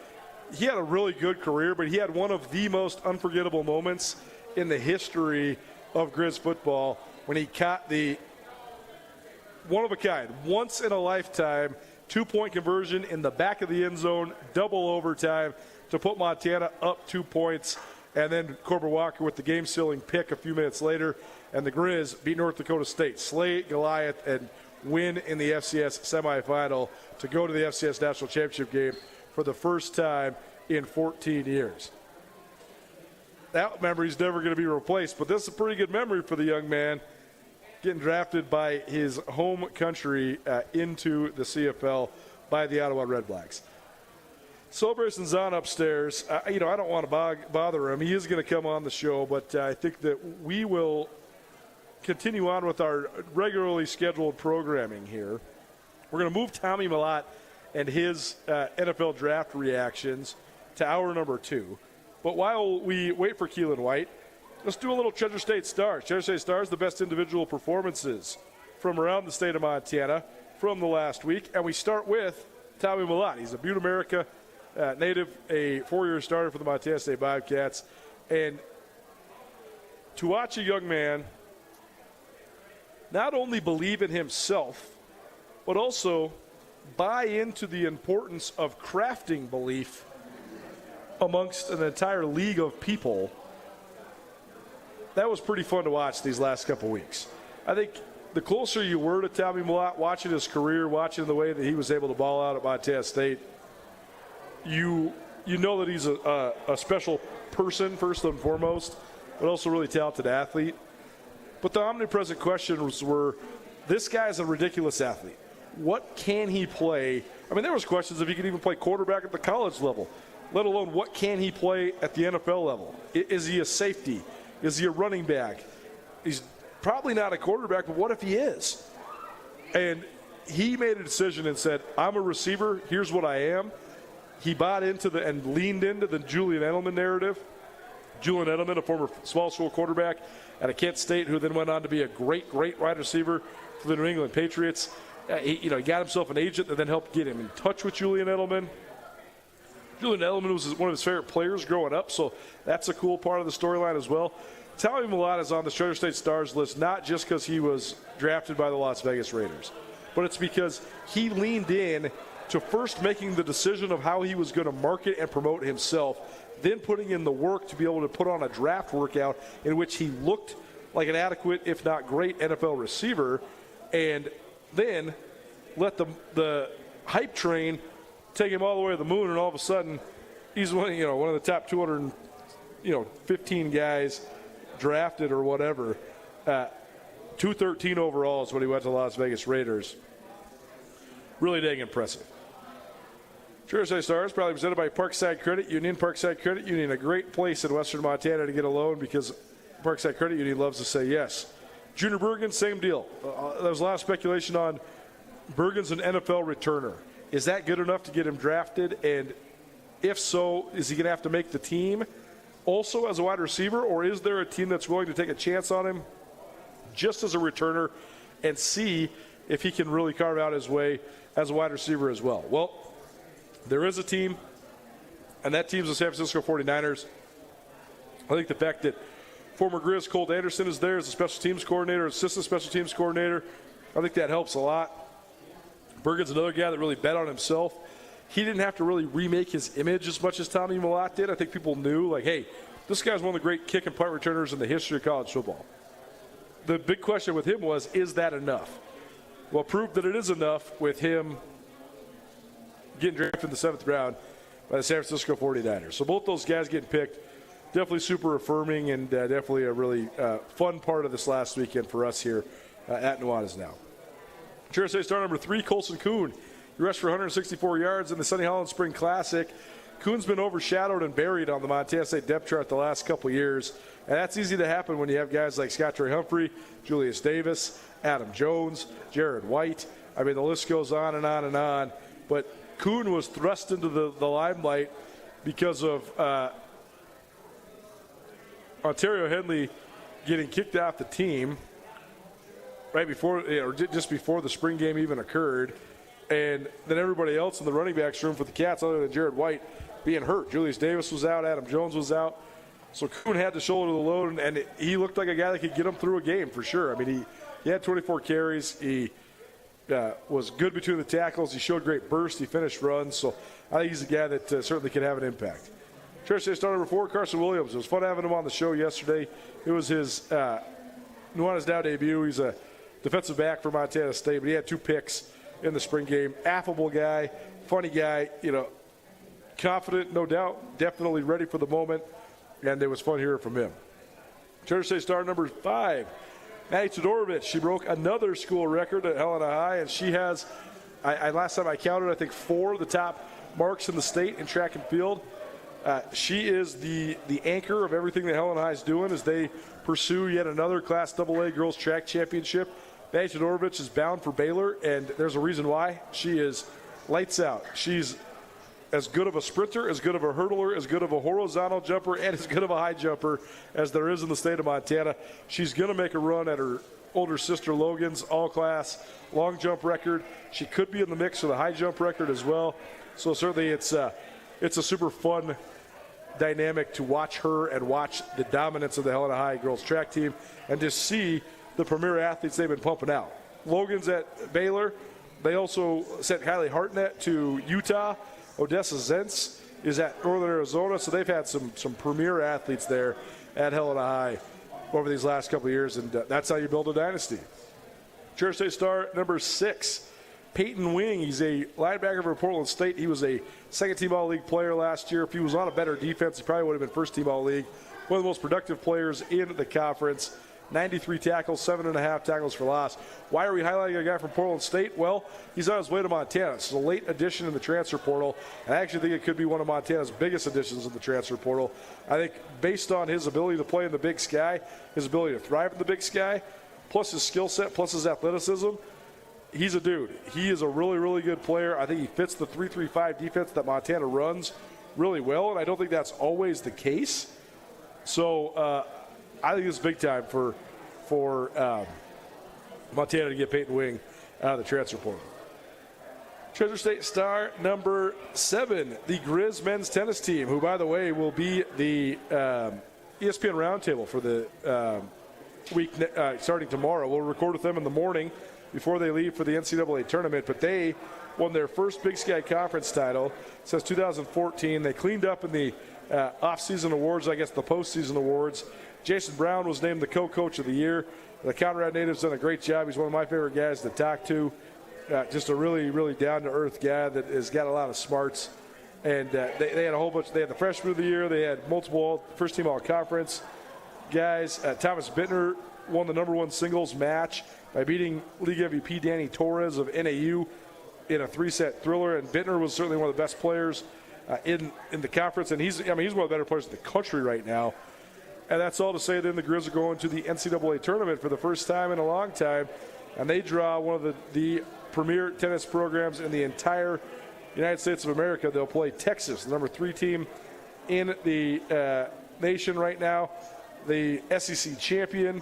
he had a really good career, but he had one of the most unforgettable moments in the history of Grizz football when he caught the one-of-a-kind, once-in-a-lifetime 2-point conversion in the back of the end zone, double overtime to put Montana up 2 points. And then Corbin Walker with the game-sealing pick a few minutes later. And the Grizz beat North Dakota State, slay Goliath, and win in the FCS semifinal to go to the FCS National Championship game for the first time in 14 years. That memory's never going to be replaced, but this is a pretty good memory for the young man, getting drafted by his home country into the CFL by the Ottawa Red Blacks. Celebration's on upstairs. I don't want to bother him. He is going to come on the show, but I think that we will continue on with our regularly scheduled programming here. We're going to move Tommy Mellott and his NFL draft reactions to hour number 2. But while we wait for Keelan White, let's do a little Treasure State Stars. Treasure State Stars, the best individual performances from around the state of Montana from the last week. And we start with Tommy Mellott. He's a Butte, America native, a 4-year starter for the Montana State Bobcats. And to watch a young man not only believe in himself, but also buy into the importance of crafting belief amongst an entire league of people, that was pretty fun to watch these last couple weeks. I think the closer you were to Tommy Mellott, watching his career, watching the way that he was able to ball out at Montana State, you know that he's a special person first and foremost, but also a really talented athlete. But the omnipresent questions were, this guy's a ridiculous athlete. What can he play? I mean, there was questions if he could even play quarterback at the college level, let alone what can he play at the NFL level. Is he a safety? Is he a running back? He's probably not a quarterback, but what if he is? And he made a decision and said, I'm a receiver, here's what I am. He bought into and leaned into the Julian Edelman narrative. Julian Edelman, a former small school quarterback at Kent State, who then went on to be a great wide receiver for the New England Patriots. He got himself an agent that then helped get him in touch with Julian Edelman. Julian Edelman was one of his favorite players growing up, so that's a cool part of the storyline as well. Tommy Mellott is on the Treasure State Stars list not just because he was drafted by the Las Vegas Raiders, but it's because he leaned in to first making the decision of how he was going to market and promote himself, then putting in the work to be able to put on a draft workout in which he looked like an adequate, if not great, NFL receiver, and then let the hype train take him all the way to the moon, and all of a sudden he's one of the top 215 guys drafted or whatever. 213 overall is when he went to the Las Vegas Raiders. Really dang impressive. Treasure State Stars probably presented by Parkside Credit Union. Parkside Credit Union, a great place in Western Montana to get a loan because Parkside Credit Union loves to say yes. Junior Bergen, same deal. There was a lot of speculation on Bergen's an NFL returner. Is that good enough to get him drafted? And if so, is he going to have to make the team also as a wide receiver, or is there a team that's willing to take a chance on him just as a returner and see if he can really carve out his way as a wide receiver as well? Well, there is a team, and that team's the San Francisco 49ers. I think the fact that former Grizz Colt Anderson is there as a special teams coordinator, assistant special teams coordinator, I think that helps a lot. Bergen's another guy that really bet on himself. He didn't have to really remake his image as much as Tommy Mellott did. I think people knew, like, hey, this guy's one of the great kick and punt returners in the history of college football. The big question with him was, is that enough? Well, proved that it is enough with him getting drafted in the 7th round by the San Francisco 49ers. So both those guys getting picked, definitely super affirming and definitely a really fun part of this last weekend for us here at Nuanez Now. Treasure State star number 3, Colson Kuhn. He rushed for 164 yards in the Sunny Holland Spring Classic. Kuhn's been overshadowed and buried on the Montana State depth chart the last couple years. And that's easy to happen when you have guys like Scott Trey Humphrey, Julius Davis, Adam Jones, Jared White. I mean, the list goes on and on and on. But Kuhn was thrust into the limelight because of Ontario Henley getting kicked off the team right before, just before the spring game even occurred. And then everybody else in the running backs room for the Cats, other than Jared White, being hurt. Julius Davis was out. Adam Jones was out. So Kuhn had to shoulder the load, and he looked like a guy that could get him through a game for sure. I mean, he had 24 carries. He was good between the tackles. He showed great burst. He finished runs. So I think he's a guy that certainly can have an impact. Church State star number 4, Carson Williams. It was fun having him on the show yesterday. It was his Nuanez Now debut. He's a defensive back for Montana State, but he had 2 picks in the spring game. Affable guy, funny guy, confident, no doubt, definitely ready for the moment, and it was fun hearing from him. Church State star number 5, Maddie Todorovic. She broke another school record at Helena High, and she has, last time I counted, I think 4 of the top marks in the state in track and field. She is the anchor of everything that Helena High is doing as they pursue yet another Class AA girls track championship. Maddie Todorovic is bound for Baylor, and there's a reason why. She is lights out. She's as good of a sprinter, as good of a hurdler, as good of a horizontal jumper, and as good of a high jumper as there is in the state of Montana. She's going to make a run at her older sister Logan's all-class long jump record. She could be in the mix for the high jump record as well. So certainly it's a super fun dynamic to watch her and watch the dominance of the Helena High girls track team and to see the premier athletes they've been pumping out. Logan's at Baylor. They also sent Kylie Hartnett to Utah. Odessa Zentz is at Northern Arizona. So they've had some premier athletes there at Helena High over these last couple of years, and that's how you build a dynasty. Church State star number 6, Peyton Wing. He's a linebacker for Portland State. He was a second-team All-League player last year. If he was on a better defense, he probably would have been first-team All-League. One of the most productive players in the conference. 93 tackles, 7.5 tackles for loss. Why are we highlighting a guy from Portland State? Well, he's on his way to Montana. It's a late addition in the transfer portal. I actually think it could be one of Montana's biggest additions in the transfer portal. I think based on his ability to play in the Big Sky, his ability to thrive in the Big Sky, plus his skill set, plus his athleticism, he's a dude. He is a really, really good player. I think he fits the 3-3-5 defense that Montana runs really well, and I don't think that's always the case. So I think it's big time for Montana to get Peyton Wing out of the transfer portal. Treasure State star number 7, the Grizz men's tennis team, who, by the way, will be the ESPN Roundtable for the week starting tomorrow. We'll record with them in the morning before they leave for the NCAA tournament, but they won their first Big Sky Conference title since 2014. They cleaned up in the off-season awards, I guess the postseason awards. Jason Brown was named the co-coach of the year. The Conrad native's done a great job. He's one of my favorite guys to talk to. Just a really, really down-to-earth guy that has got a lot of smarts. And they had a whole bunch. They had the freshman of the year. They had multiple first-team all-conference guys. Thomas Bittner won the #1 singles match by beating league MVP Danny Torres of NAU in a 3-set thriller. And Bittner was certainly one of the best players in the conference. And he's one of the better players in the country right now. And that's all to say then the Grizz are going to the NCAA tournament for the first time in a long time. And they draw one of the premier tennis programs in the entire United States of America. They'll play Texas, the #3 team in the nation right now, the SEC champion.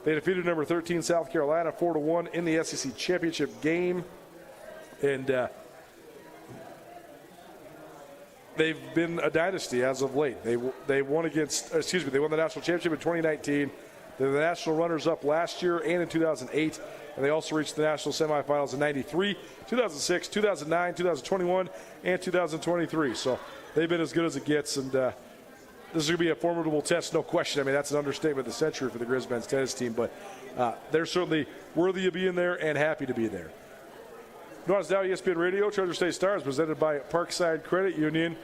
They defeated #13 South Carolina 4-1 in the SEC championship game. And they've been a dynasty as of late. They won they won the national championship in 2019. They're the national runners-up last year and in 2008. And they also reached the national semifinals in 93, 2006, 2009, 2021, and 2023. So they've been as good as it gets. And this is going to be a formidable test, no question. I mean, that's an understatement of the century for the Grizz men's tennis team. But they're certainly worthy of being there and happy to be there. Nuanez Now, ESPN Radio, Treasure State Stars, presented by Parkside Credit Union.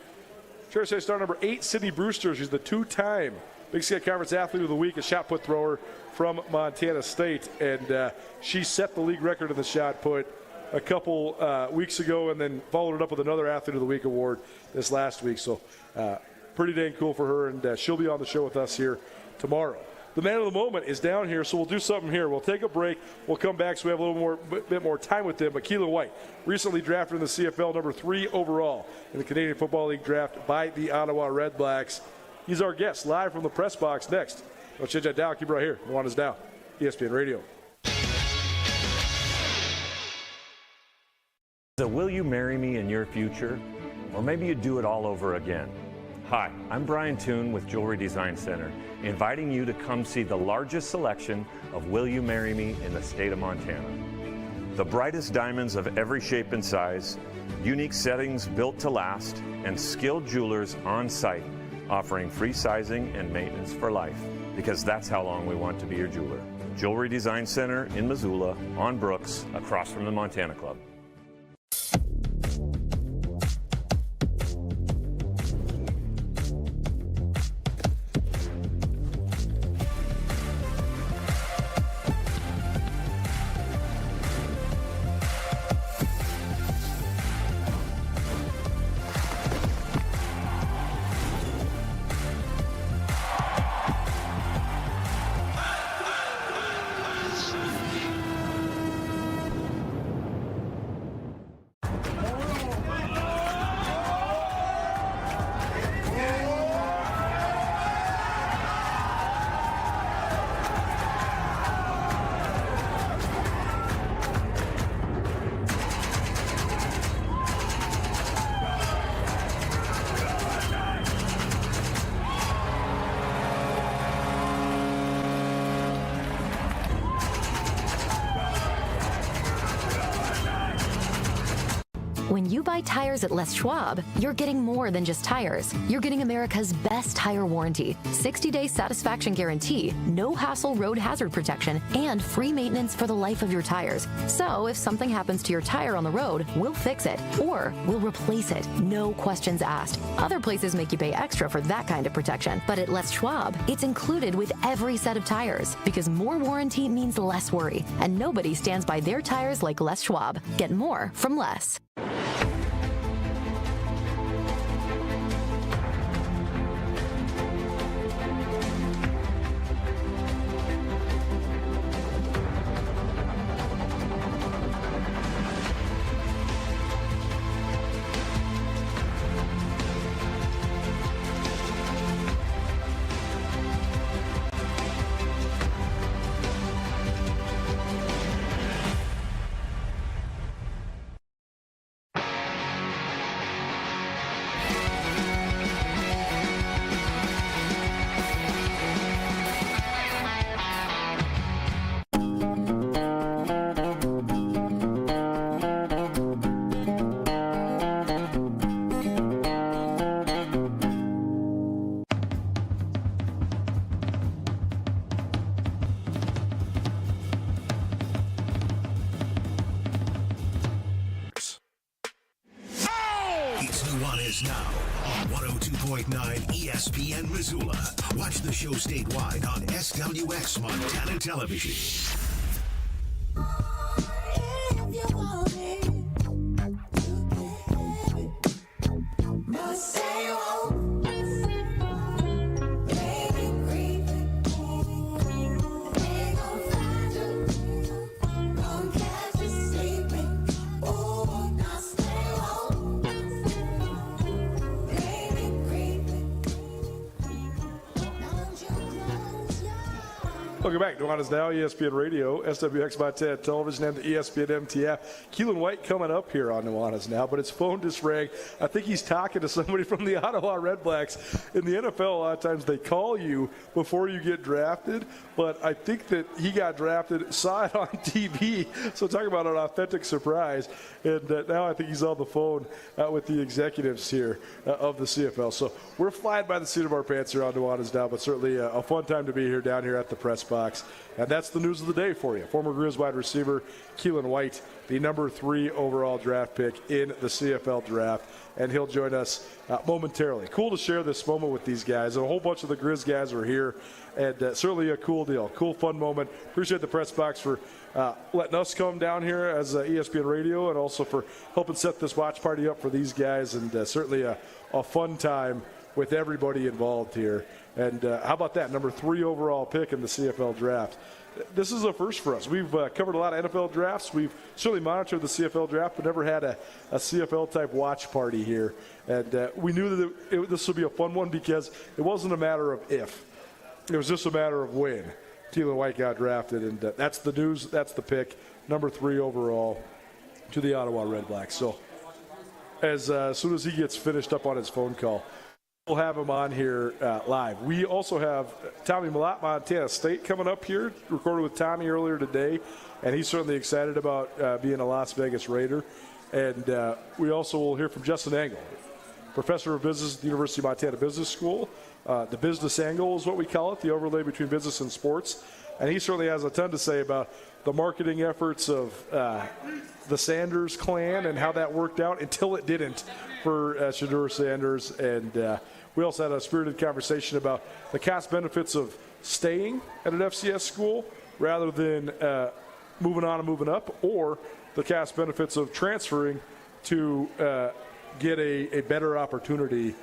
Treasure State star number 8, Sydney Brewster. She's the 2-time Big Sky Conference Athlete of the Week, a shot put thrower from Montana State. And she set the league record in the shot put a couple weeks ago and then followed it up with another Athlete of the Week award this last week. So pretty dang cool for her, and she'll be on the show with us here tomorrow. The man of the moment is down here, so we'll do something here. We'll take a break. We'll come back so we have a bit more time with him. But Keelan White, recently drafted in the CFL, number 3 overall in the Canadian Football League draft by the Ottawa Redblacks. He's our guest live from the press box next. Don't change that dial. Keep it right here. Nuanez Now, ESPN Radio. So will you marry me in your future? Or maybe you do it all over again. Hi, I'm Brian Toon with Jewelry Design Center, inviting you to come see the largest selection of Will You Marry Me in the state of Montana. The brightest diamonds of every shape and size, unique settings built to last, and skilled jewelers on site offering free sizing and maintenance for life, because that's how long we want to be your jeweler. Jewelry Design Center in Missoula, on Brooks, across from the Montana Club. When you buy tires at Les Schwab, you're getting more than just tires. You're getting America's best tire warranty, 60-day satisfaction guarantee, no hassle road hazard protection, and free maintenance for the life of your tires. So if something happens to your tire on the road, we'll fix it, or we'll replace it, no questions asked. Other places make you pay extra for that kind of protection, but at Les Schwab, it's included with every set of tires, because more warranty means less worry, and nobody stands by their tires like Les Schwab. Get more from Les. Nuanez Now on 102.9 ESPN Missoula. Watch the show statewide on SWX Montana Television. Welcome back. Nuanez Now, ESPN Radio, SWX Montana Television, and the ESPN MT app. Keelan White coming up here on Nuanez Now, but his phone just rang. I think he's talking to somebody from the Ottawa Redblacks. In the NFL, a lot of times they call you before you get drafted, but I think that he got drafted, saw it on TV, so talk about an authentic surprise. And now I think he's on the phone with the executives here of the CFL. So we're flying by the seat of our pants here on Nuanez Now, but certainly a fun time to be here down here at the press box. And that's the news of the day for you. Former Grizz wide receiver Keelan White, the number 3 overall draft pick in the CFL draft, and he'll join us momentarily. Cool to share this moment with these guys. And a whole bunch of the Grizz guys are here, and certainly a cool deal, cool, fun moment. Appreciate the press box for letting us come down here as ESPN Radio, and also for helping set this watch party up for these guys, and certainly a fun time with everybody involved here. And how about that? Number 3 overall pick in the CFL draft. This is a first for us. We've covered a lot of NFL drafts. We've certainly monitored the CFL draft, but never had a CFL-type watch party here. And we knew that this would be a fun one because it wasn't a matter of if. It was just a matter of when Keelan White got drafted. And that's the news. That's the pick. Number 3 overall to the Ottawa Redblacks. So as soon as he gets finished up on his phone call, we'll have him on here live. We also have Tommy Millott, Montana State, coming up here. Recorded with Tommy earlier today, and he's certainly excited about being a Las Vegas Raider. And we also will hear from Justin Angle, professor of business at the University of Montana Business School. The business angle is what we call it, the overlay between business and sports. And he certainly has a ton to say about the marketing efforts of the Sanders clan and how that worked out until it didn't for Shedeur Sanders. And we also had a spirited conversation about the cost benefits of staying at an FCS school rather than moving on and moving up, or the cost benefits of transferring to get a better opportunity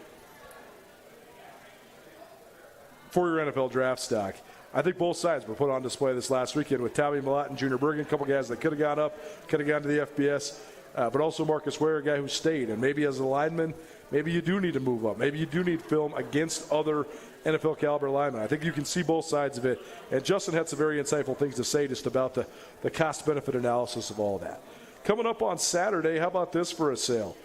for your NFL draft stock. I think both sides were put on display this last weekend with Tommy Millott and Junior Bergen, a couple guys that could have gone up, could have gone to the FBS, but also Marcus Ware, a guy who stayed. And maybe as a lineman, maybe you do need to move up. Maybe you do need film against other NFL caliber linemen. I think you can see both sides of it. And Justin had some very insightful things to say just about the cost-benefit analysis of all that. Coming up on Saturday, how about this for a sale?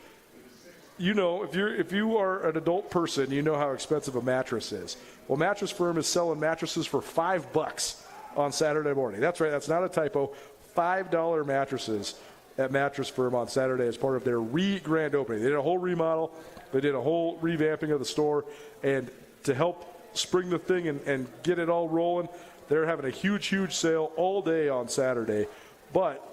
You know, if you are an adult person, you know how expensive a mattress is. Well, Mattress Firm is selling mattresses for $5 on Saturday morning. That's right. That's not a typo. $5 mattresses at Mattress Firm on Saturday as part of their grand opening. They did a whole remodel. They did a whole revamping of the store. And to help spring the thing and get it all rolling, they're having a huge sale all day on Saturday. But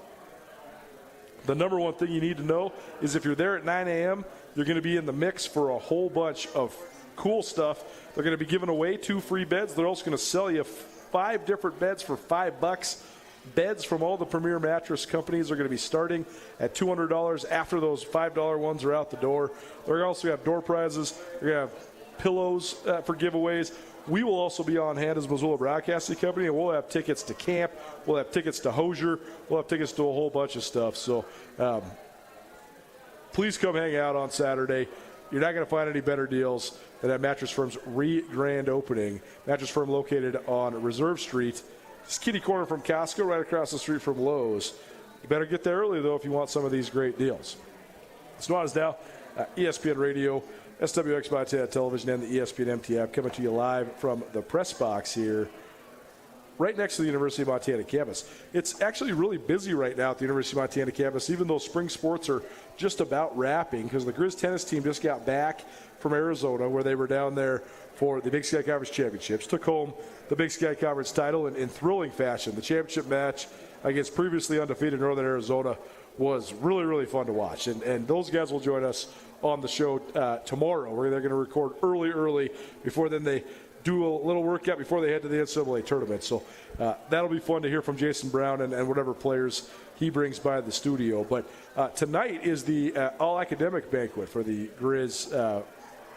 the number one thing you need to know is if you're there at 9 a.m., you're going to be in the mix for a whole bunch of cool stuff. They're going to be giving away 2 free beds. They're also going to sell you 5 different beds for $5. Beds from all the premier mattress companies are going to be starting at $200 after those $5 ones are out the door. They're going to also have door prizes. They're going to have pillows for giveaways. We will also be on hand as Missoula Broadcasting Company, and we'll have tickets to camp. We'll have tickets to Hosier. We'll have tickets to a whole bunch of stuff. So please come hang out on Saturday. You're not going to find any better deals than at Mattress Firm's grand opening. Mattress Firm located on Reserve Street. It's kitty corner from Costco, right across the street from Lowe's. You better get there early, though, if you want some of these great deals. It's Nuanez Now, ESPN Radio, SWX Montana Television, and the ESPN MT app coming to you live from the press box here, right next to the University of Montana campus. It's actually really busy right now at the University of Montana campus, even though spring sports are just about wrapping, because the Grizz tennis team just got back from Arizona, where they were down there for the Big Sky Conference Championships, took home the Big Sky Conference title in thrilling fashion. The championship match against previously undefeated Northern Arizona was really fun to watch. And those guys will join us on the show tomorrow, where they're going to record early before then they do a little workout before they head to the NCAA tournament. So that'll be fun to hear from Jason Brown and whatever players he brings by the studio. But tonight is the all-academic banquet for the Grizz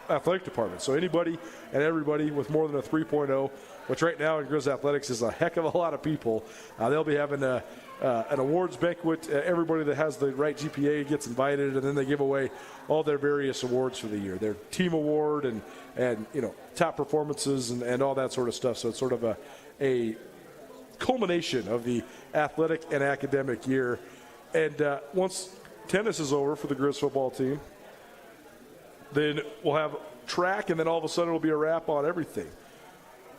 athletic department. So anybody and everybody with more than a 3.0, which right now in Grizz athletics is a heck of a lot of people, they'll be having an awards banquet. Everybody that has the right GPA gets invited, and then they give away all their various awards for the year, their team award and you know, top performances and all that sort of stuff. So it's sort of a culmination of the athletic and academic year. And once tennis is over for the Grizz football team, then we'll have track, and then all of a sudden it'll be a wrap on everything.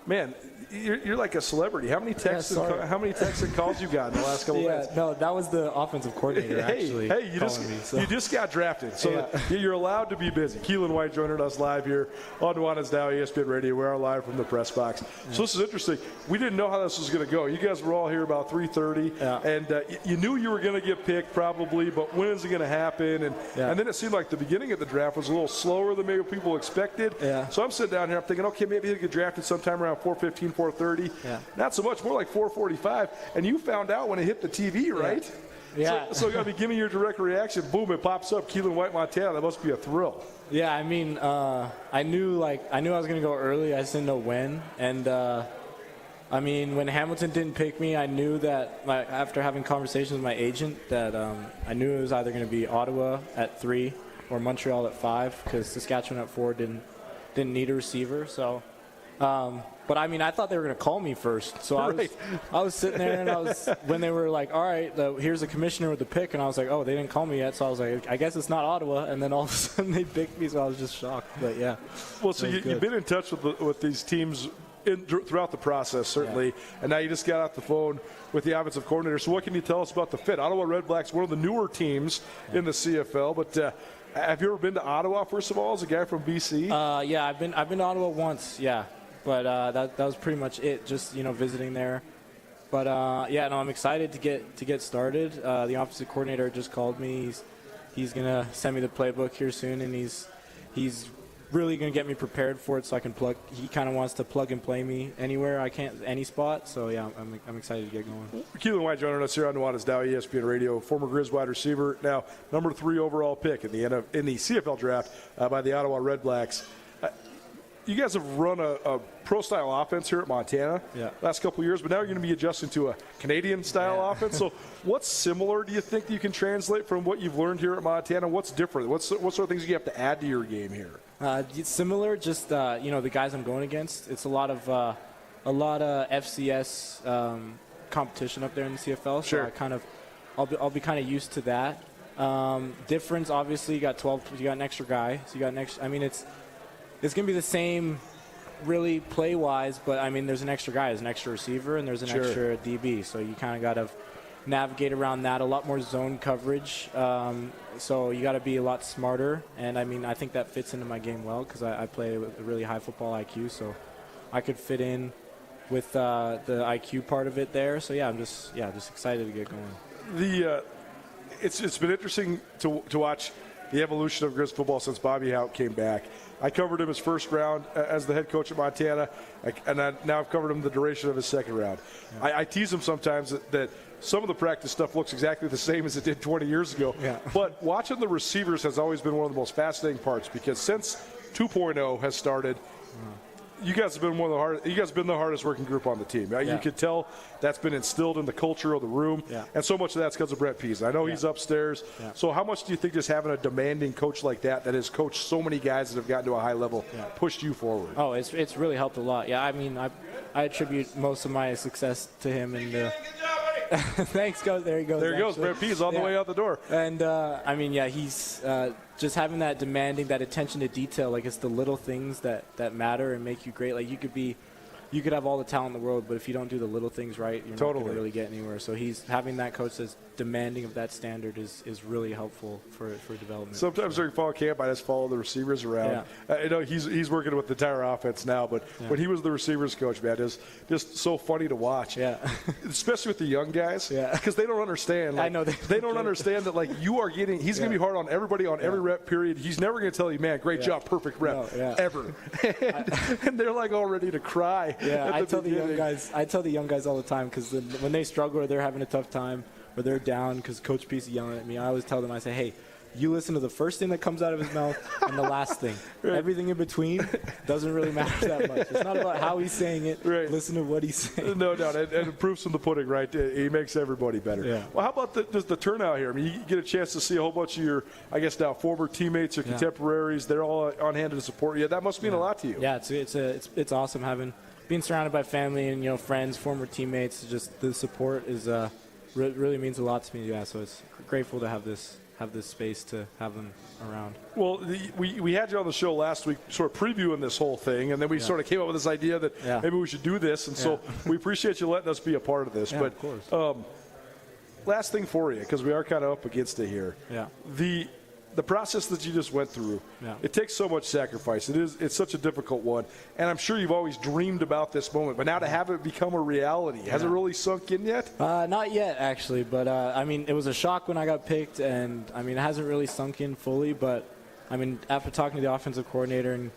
Man, you're like a celebrity. How many texts and calls you got in the last couple of minutes? No, that was the offensive coordinator you just got drafted, so you're allowed to be busy. Keelan White joining us live here on Nuanez Now, ESPN Radio. We are live from the press box. So this is interesting. We didn't know how this was going to go. You guys were all here about 3:30, and you knew you were going to get picked probably, but when is it going to happen? And then it seemed like the beginning of the draft was a little slower than maybe people expected. So I'm sitting down here, I'm thinking, okay, maybe he'll get drafted sometime around 4:15, 4:30. Not so much, more like 4:45. And you found out when it hit the TV, right? Yeah. So give me your direct reaction. Boom, it pops up. Keelan White, Montana. That must be a thrill. Yeah, I mean, I knew I was going to go early. I just didn't know when. And, I mean, when Hamilton didn't pick me, I knew that after having conversations with my agent that I knew it was either going to be Ottawa at 3 or Montreal at 5 because Saskatchewan at 4 didn't need a receiver. So, but I mean, I thought they were going to call me first. So I was sitting there, and when they were like, all right, here's the commissioner with the pick, and I was like, oh, they didn't call me yet. So I was like, I guess it's not Ottawa. And then all of a sudden they picked me, so I was just shocked. But yeah. Well, so you've been in touch with these teams throughout the process, certainly, and now you just got off the phone with the offensive coordinator. So what can you tell us about the fit? Ottawa Redblacks, one of the newer teams in the CFL, but have you ever been to Ottawa, first of all, as a guy from BC? Yeah, I've been to Ottawa once, yeah, but that was pretty much it, just visiting there. But yeah, no, I'm excited to get started. The offensive coordinator just called me. He's gonna send me the playbook here soon, and he's really going to get me prepared for it so I can he kind of wants to plug and play me anywhere I can, any spot. So, yeah, I'm excited to get going. Keelan White joining us here on Nuanez Now, ESPN Radio, former Grizz wide receiver, now number 3 overall pick in the CFL draft by the Ottawa Redblacks. You guys have run a pro-style offense here at Montana last couple of years, but now you're going to be adjusting to a Canadian-style offense. So what's similar, do you think, that you can translate from what you've learned here at Montana? What's different? What sort of things do you have to add to your game here? It's similar, just the guys I'm going against. It's a lot of FCS competition up there in the CFL. Sure. So I'll be kind of used to that. Difference, obviously, you got an extra guy. So you got an extra. I mean, it's going to be the same, really play wise, but I mean, there's an extra guy, there's an extra receiver, and there's an extra DB. So you kind of got to navigate around that. A lot more zone coverage. So you got to be a lot smarter, and I mean, I think that fits into my game well because I play with a really high football IQ, so I could fit in with the IQ part of it there. So yeah, I'm just excited to get going. It's been interesting to watch the evolution of Grizz football since Bobby Houck came back. I covered him his first round as the head coach at Montana, and now I've covered him the duration of his second round. Yeah. I tease him sometimes that some of the practice stuff looks exactly the same as it did 20 years ago. Yeah. But watching the receivers has always been one of the most fascinating parts because since 2.0 has started, you guys have been the hardest working group on the team. You could tell that's been instilled in the culture of the room, and so much of that's because of Brett Pease. I know he's upstairs. Yeah. So how much do you think just having a demanding coach like that has coached so many guys that have gotten to a high level pushed you forward? Oh, it's really helped a lot. Yeah, I mean, I attribute most of my success to him and. Thanks, Coach. There he goes. There he goes. Brett Pease on the way out the door. And, I mean, yeah, he's just having that demanding, that attention to detail. Like, it's the little things that matter and make you great. Like, you could have all the talent in the world, but if you don't do the little things right, you're not going to really get anywhere. So he's having that coach that's demanding of that standard is really helpful for development. Sometimes during fall camp, I just follow the receivers around. I know he's working with the entire offense now, but when he was the receivers coach, man, it's just so funny to watch. Yeah. Especially with the young guys, because they don't understand. Like, I know they don't understand that you are getting. He's going to be hard on everybody on every rep period. He's never going to tell you, man, great job, perfect rep, ever. And they're like all ready to cry. Yeah, I tell the young guys all the time because when they struggle or they're having a tough time or they're down because Coach Pease is yelling at me, I always tell them, I say, hey, you listen to the first thing that comes out of his mouth and the last thing. Everything in between doesn't really matter that much. It's not about how he's saying it. Listen to what he's saying. No doubt. And it proves from the pudding, right? He makes everybody better. Yeah. Well, how about just the turnout here? I mean, you get a chance to see a whole bunch of your, I guess now, former teammates or contemporaries. They're all on hand to support you. That must mean a lot to you. Yeah, it's awesome being surrounded by family and friends, former teammates. Just the support is really means a lot to me. Yeah, so it's grateful to have this space to have them around. Well, we had you on the show last week sort of previewing this whole thing, and then we sort of came up with this idea that maybe we should do this, and so we appreciate you letting us be a part of this. Yeah, but of course. Last thing for you, because we are kind of up against it here. Yeah. The process that you just went through, it takes so much sacrifice. It's such a difficult one. And I'm sure you've always dreamed about this moment. But now to have it become a reality, has it really sunk in yet? Not yet, actually. But, I mean, it was a shock when I got picked. And, I mean, it hasn't really sunk in fully. But, I mean, after talking to the offensive coordinator and,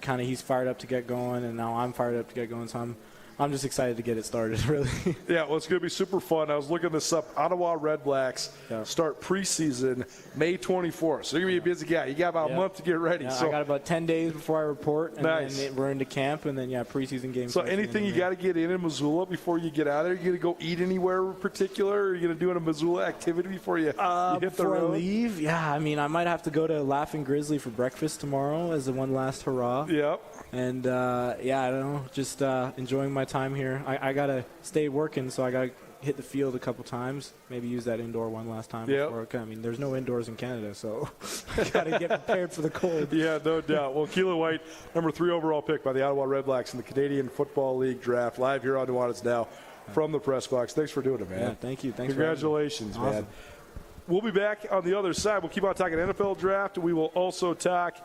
kind of he's fired up to get going. And now I'm fired up to get going. So I'm just excited to get it started, really. Yeah, well, it's going to be super fun. I was looking this up. Ottawa Red Blacks start preseason May 24th. So you're going to be a busy guy. You got about a month to get ready. Yeah, so I got about 10 days before I report, and nice. then we're into camp, and then, preseason games. So anything you got to get in Missoula before you get out of there? You going to go eat anywhere in particular? Or are you going to do a Missoula activity before you hit the road? Before I leave? Yeah, I mean, I might have to go to Laughing Grizzly for breakfast tomorrow as the one last hurrah. Yep. And, I don't know, just enjoying my time here. I got to stay working, so I got to hit the field a couple times, maybe use that indoor one last time. Before, I mean, there's no indoors in Canada, so I got to get prepared for the cold. Yeah, no doubt. Well, Keelan White, number 3 overall pick by the Ottawa Red Blacks in the Canadian Football League draft, live here on Nuanez Now from the press box. Thanks for doing it, man. Yeah, thank you. Thanks Congratulations, for having me. man. Awesome. We'll be back on the other side. We'll keep on talking NFL draft. We will also talk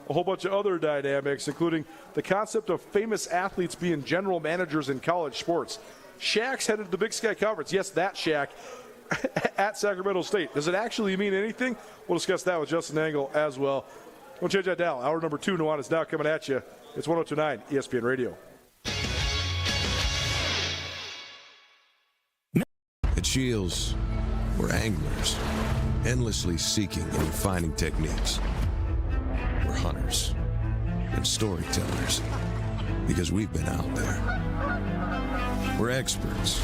a whole bunch of other dynamics, including the concept of famous athletes being general managers in college sports. Shaq's headed to the Big Sky Conference. Yes, that Shaq at Sacramento State. Does it actually mean anything? We'll discuss that with Justin Angle as well. Don't change that dial. Hour number 2, Nuanez Now coming at you. It's 102.9 ESPN Radio. At Shields, we're anglers, endlessly seeking and refining techniques. We're hunters and storytellers because we've been out there. We're experts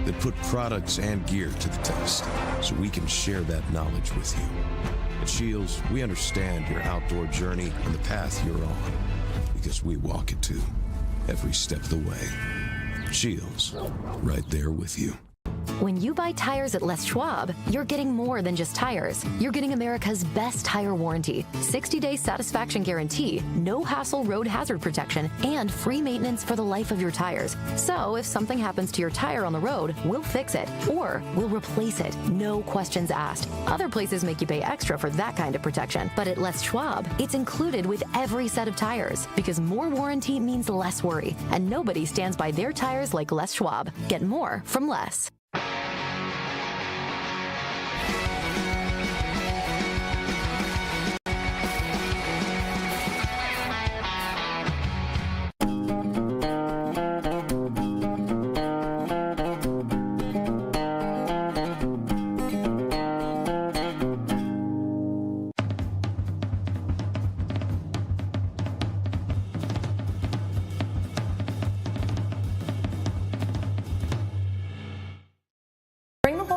that put products and gear to the test so we can share that knowledge with you. At Shields, we understand your outdoor journey and the path you're on because we walk it too, every step of the way. Shields, right there with you. When you buy tires at Les Schwab, you're getting more than just tires. You're getting America's best tire warranty, 60-day satisfaction guarantee, no hassle road hazard protection, and free maintenance for the life of your tires. So if something happens to your tire on the road, we'll fix it, or we'll replace it, no questions asked. Other places make you pay extra for that kind of protection, but at Les Schwab, it's included with every set of tires, because more warranty means less worry, and nobody stands by their tires like Les Schwab. Get more from Les.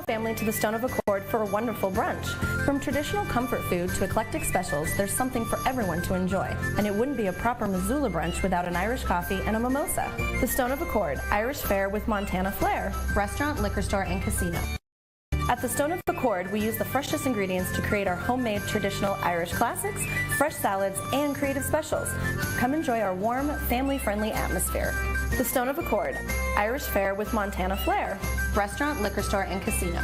Family to the Stone of Accord for a wonderful brunch. From traditional comfort food to eclectic specials, there's something for everyone to enjoy. And it wouldn't be a proper Missoula brunch without an Irish coffee and a mimosa. The Stone of Accord, Irish fare with Montana flair. Restaurant, liquor store, and casino. At the Stone of Accord, we use the freshest ingredients to create our homemade traditional Irish classics, fresh salads, and creative specials. Come enjoy our warm, family-friendly atmosphere. The Stone of Accord, Irish fare with Montana flair. Restaurant, liquor store, and casino.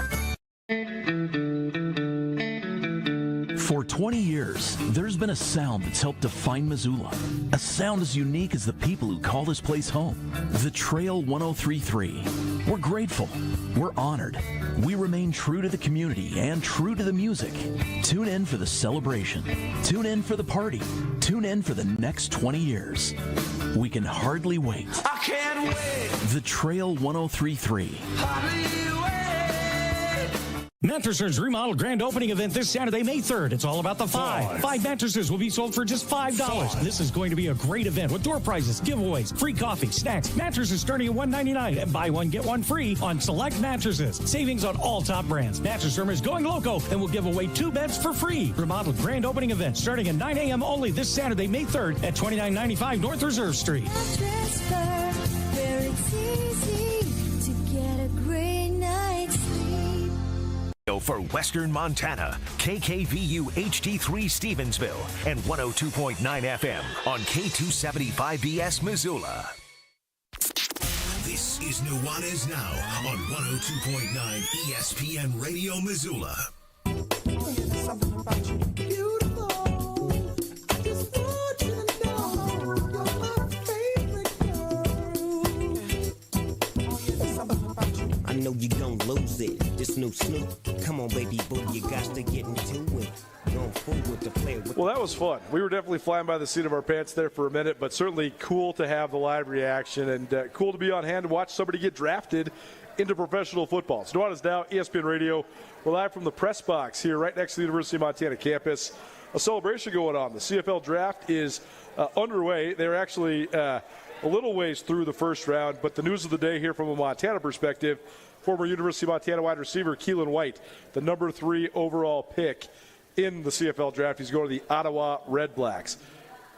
For 20 years, there's been a sound that's helped define Missoula. A sound as unique as the people who call this place home. The Trail 1033. We're grateful. We're honored. We remain true to the community and true to the music. Tune in for the celebration. Tune in for the party. Tune in for the next 20 years. We can hardly wait. I can't wait. The Trail 1033. Mattresses Remodel Grand Opening Event this Saturday, May 3rd. It's all about the five. 5 mattresses will be sold for just $5. This is going to be a great event with door prizes, giveaways, free coffee, snacks, mattresses starting at $199, and buy one, get one free on select mattresses. Savings on all top brands. Mattress Room is going loco and will give away 2 beds for free. Remodel Grand Opening Event starting at 9 a.m. only this Saturday, May 3rd at 2995 North Reserve Street. Where it's easy to get a great night's sleep. For Western Montana, KKVU HD3 Stevensville and 102.9 FM on K275BS Missoula. This is Nuanez Now on 102.9 ESPN Radio Missoula. Something about you beautiful. I just want you to know you're my favorite girl. Something about you. I know you gon' lose it. This new Snoop, come on, baby boo, you got to get into it. Don't fool with the player. Well, that was fun. We were definitely flying by the seat of our pants there for a minute, but certainly cool to have the live reaction and cool to be on hand to watch somebody get drafted into professional football. So Nuanez Now, ESPN Radio. We're live from the press box here right next to the University of Montana campus. A celebration going on. The CFL draft is underway. They're actually a little ways through the first round, but the news of the day here from a Montana perspective, former University of Montana wide receiver Keelan White, the number 3 overall pick in the CFL draft. He's going to the Ottawa Red Blacks.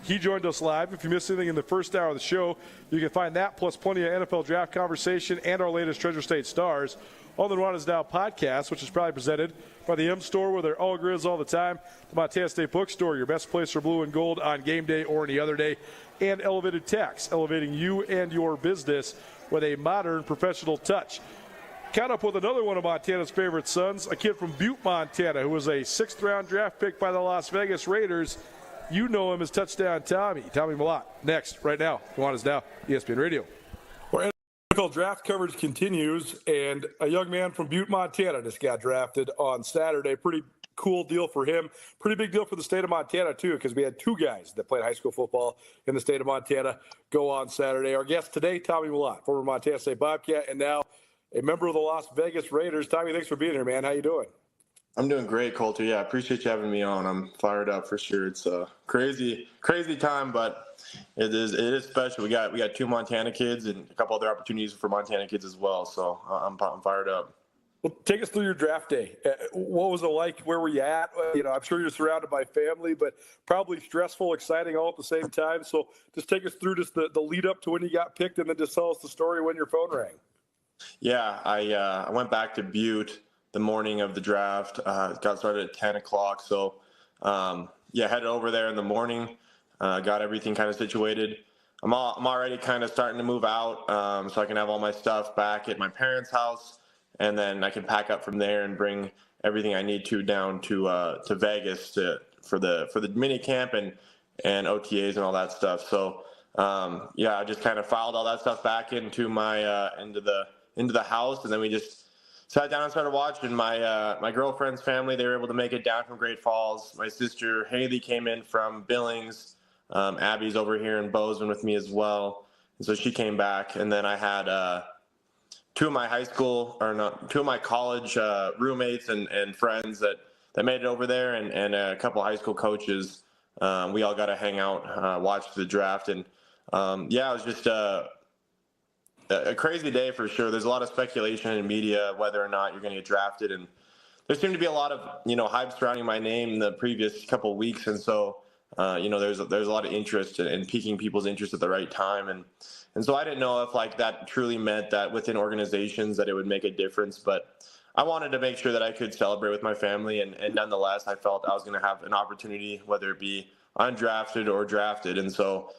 He joined us live. If you missed anything in the first hour of the show, you can find that plus plenty of NFL draft conversation and our latest Treasure State stars on the Nuanez Now podcast, which is probably presented by the M Store, where they're all Grizz all the time, the Montana State Bookstore, your best place for blue and gold on game day or any other day, and Elevated Tax, elevating you and your business with a modern professional touch. Caught up with another one of Montana's favorite sons, a kid from Butte, Montana, who was a 6th-round draft pick by the Las Vegas Raiders. You know him as Touchdown Tommy. Tommy Malott. Next, right now. Nuanez Now, ESPN Radio. Our NFL draft coverage continues, and a young man from Butte, Montana just got drafted on Saturday. Pretty cool deal for him. Pretty big deal for the state of Montana, too, because we had 2 guys that played high school football in the state of Montana go on Saturday. Our guest today, Tommy Malott, former Montana State Bobcat, and now a member of the Las Vegas Raiders. Tommy, thanks for being here, man. How you doing? I'm doing great, Colter. Yeah, I appreciate you having me on. I'm fired up for sure. It's a crazy time, but it is special. We got 2 Montana kids and a couple other opportunities for Montana kids as well. So I'm fired up. Well, take us through your draft day. What was it like? Where were you at? I'm sure you're surrounded by family, but probably stressful, exciting all at the same time. So just take us through just the lead up to when you got picked, and then just tell us the story when your phone rang. Yeah, I went back to Butte the morning of the draft. Got started at 10 o'clock. So, headed over there in the morning, got everything kind of situated. I'm already kind of starting to move out, so I can have all my stuff back at my parents' house, and then I can pack up from there and bring everything I need to down to Vegas for the mini camp and OTAs and all that stuff. So, I just kind of filed all that stuff back into my into the house, and then we just sat down and started watching. My girlfriend's family, they were able to make it down from Great Falls. My sister Haley came in from Billings. Abby's over here in Bozeman with me as well, and so she came back. And then I had 2 of my college roommates and friends that made it over there, and a couple of high school coaches. We all got to hang out, watch the draft, and it was just a crazy day for sure. There's a lot of speculation in media whether or not you're going to get drafted, and there seemed to be a lot of hype surrounding my name in the previous couple of weeks, and so there's a lot of interest in piquing people's interest at the right time, and so I didn't know if that truly meant that within organizations that it would make a difference, but I wanted to make sure that I could celebrate with my family, and nonetheless I felt I was going to have an opportunity, whether it be undrafted or drafted, and so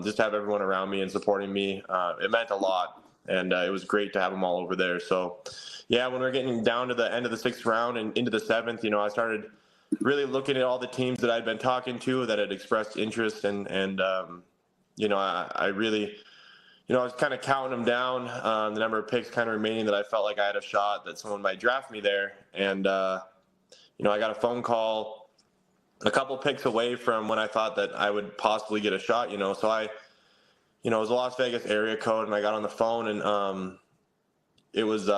just to have everyone around me and supporting me, it meant a lot, and it was great to have them all over there. So when we're getting down to the end of the 6th round and into the 7th, I started really looking at all the teams that I'd been talking to that had expressed interest, and I really, I was kind of counting them down, the number of picks kind of remaining that I felt like I had a shot that someone might draft me there, and I got a phone call a couple picks away from when I thought that I would possibly get a shot, so I, it was a Las Vegas area code, and I got on the phone, and it was,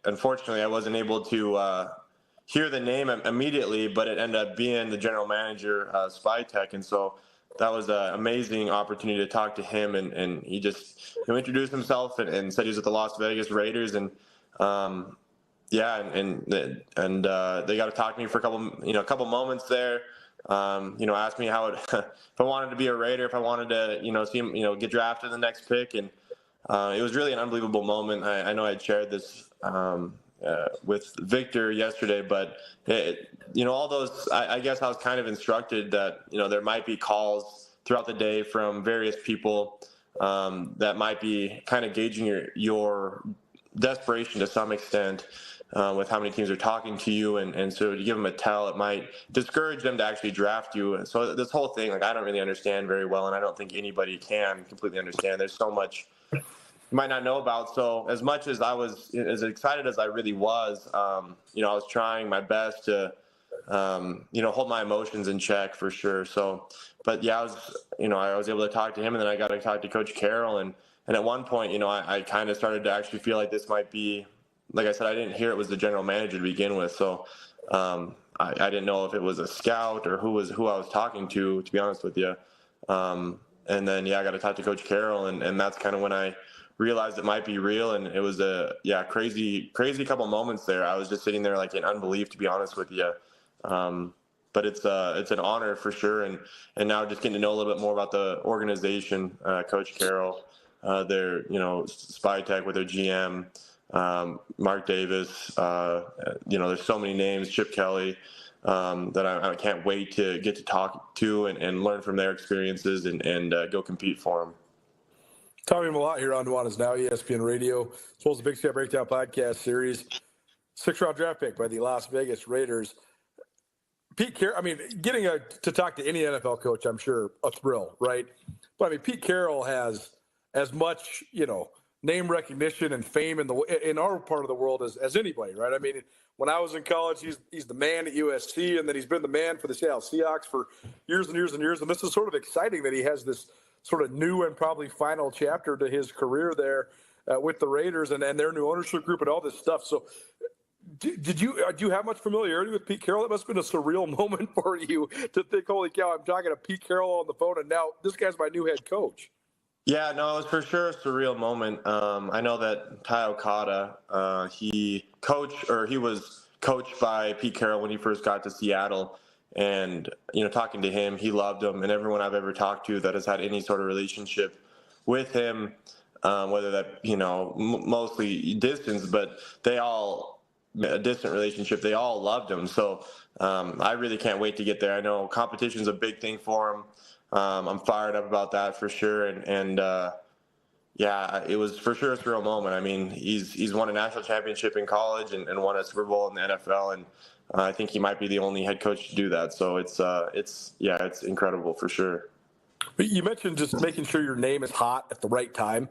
unfortunately I wasn't able to hear the name immediately, but it ended up being the general manager, Spytech, and so that was an amazing opportunity to talk to him, and he just introduced himself and said he was at the Las Vegas Raiders, and they got to talk to me for a couple moments there. Asked me how if I wanted to be a Raider, if I wanted to, see him, get drafted in the next pick, and it was really an unbelievable moment. I know I shared this with Victor yesterday, but all those, I guess I was kind of instructed that there might be calls throughout the day from various people that might be kind of gauging your desperation to some extent. With how many teams are talking to you, and so to give them a tell, it might discourage them to actually draft you. And so this whole thing, I don't really understand very well, and I don't think anybody can completely understand. There's so much might not know about. So as much as I was as excited as I really was, I was trying my best to, hold my emotions in check for sure. So, but yeah, I was able to talk to him, and then I got to talk to Coach Carroll. And at one point, I kind of started to actually feel like this might be, like I said, I didn't hear it was the general manager to begin with. So I didn't know if it was a scout or who I was talking to be honest with you. And then, I got to talk to Coach Carroll, and that's kind of when I realized it might be real. And it was a crazy couple moments there. I was just sitting there like in unbelief, to be honest with you. But it's an honor for sure. And now just getting to know a little bit more about the organization, Coach Carroll, their, Spytech with their GM, Mark Davis, there's so many names, Chip Kelly, that I can't wait to get to talk to and learn from their experiences and go compete for them. Tommy Malott here on Nuanez Now, ESPN Radio, as well as the Big Sky Breakdown podcast series. 6th-round draft pick by the Las Vegas Raiders. Pete Carroll, getting to talk to any NFL coach, I'm sure, a thrill, right? But, Pete Carroll has as much, name recognition and fame in our part of the world as anybody, right? When I was in college, he's the man at USC, and then he's been the man for the Seattle Seahawks for years and years and years. And this is sort of exciting that he has this sort of new and probably final chapter to his career there with the Raiders and their new ownership group and all this stuff. So do you have much familiarity with Pete Carroll? It must have been a surreal moment for you to think, holy cow, I'm talking to Pete Carroll on the phone, and now this guy's my new head coach. Yeah, no, it was for sure a surreal moment. I know that Ty Okada, he was coached by Pete Carroll when he first got to Seattle. And, talking to him, he loved him. And everyone I've ever talked to that has had any sort of relationship with him, whether that, mostly distance, but a distant relationship, they all loved him. So I really can't wait to get there. I know competition's a big thing for him. I'm fired up about that for sure. And it was for sure a surreal moment. He's won a national championship in college and won a Super Bowl in the NFL. And I think he might be the only head coach to do that. So it's incredible for sure. But you mentioned just making sure your name is hot at the right time.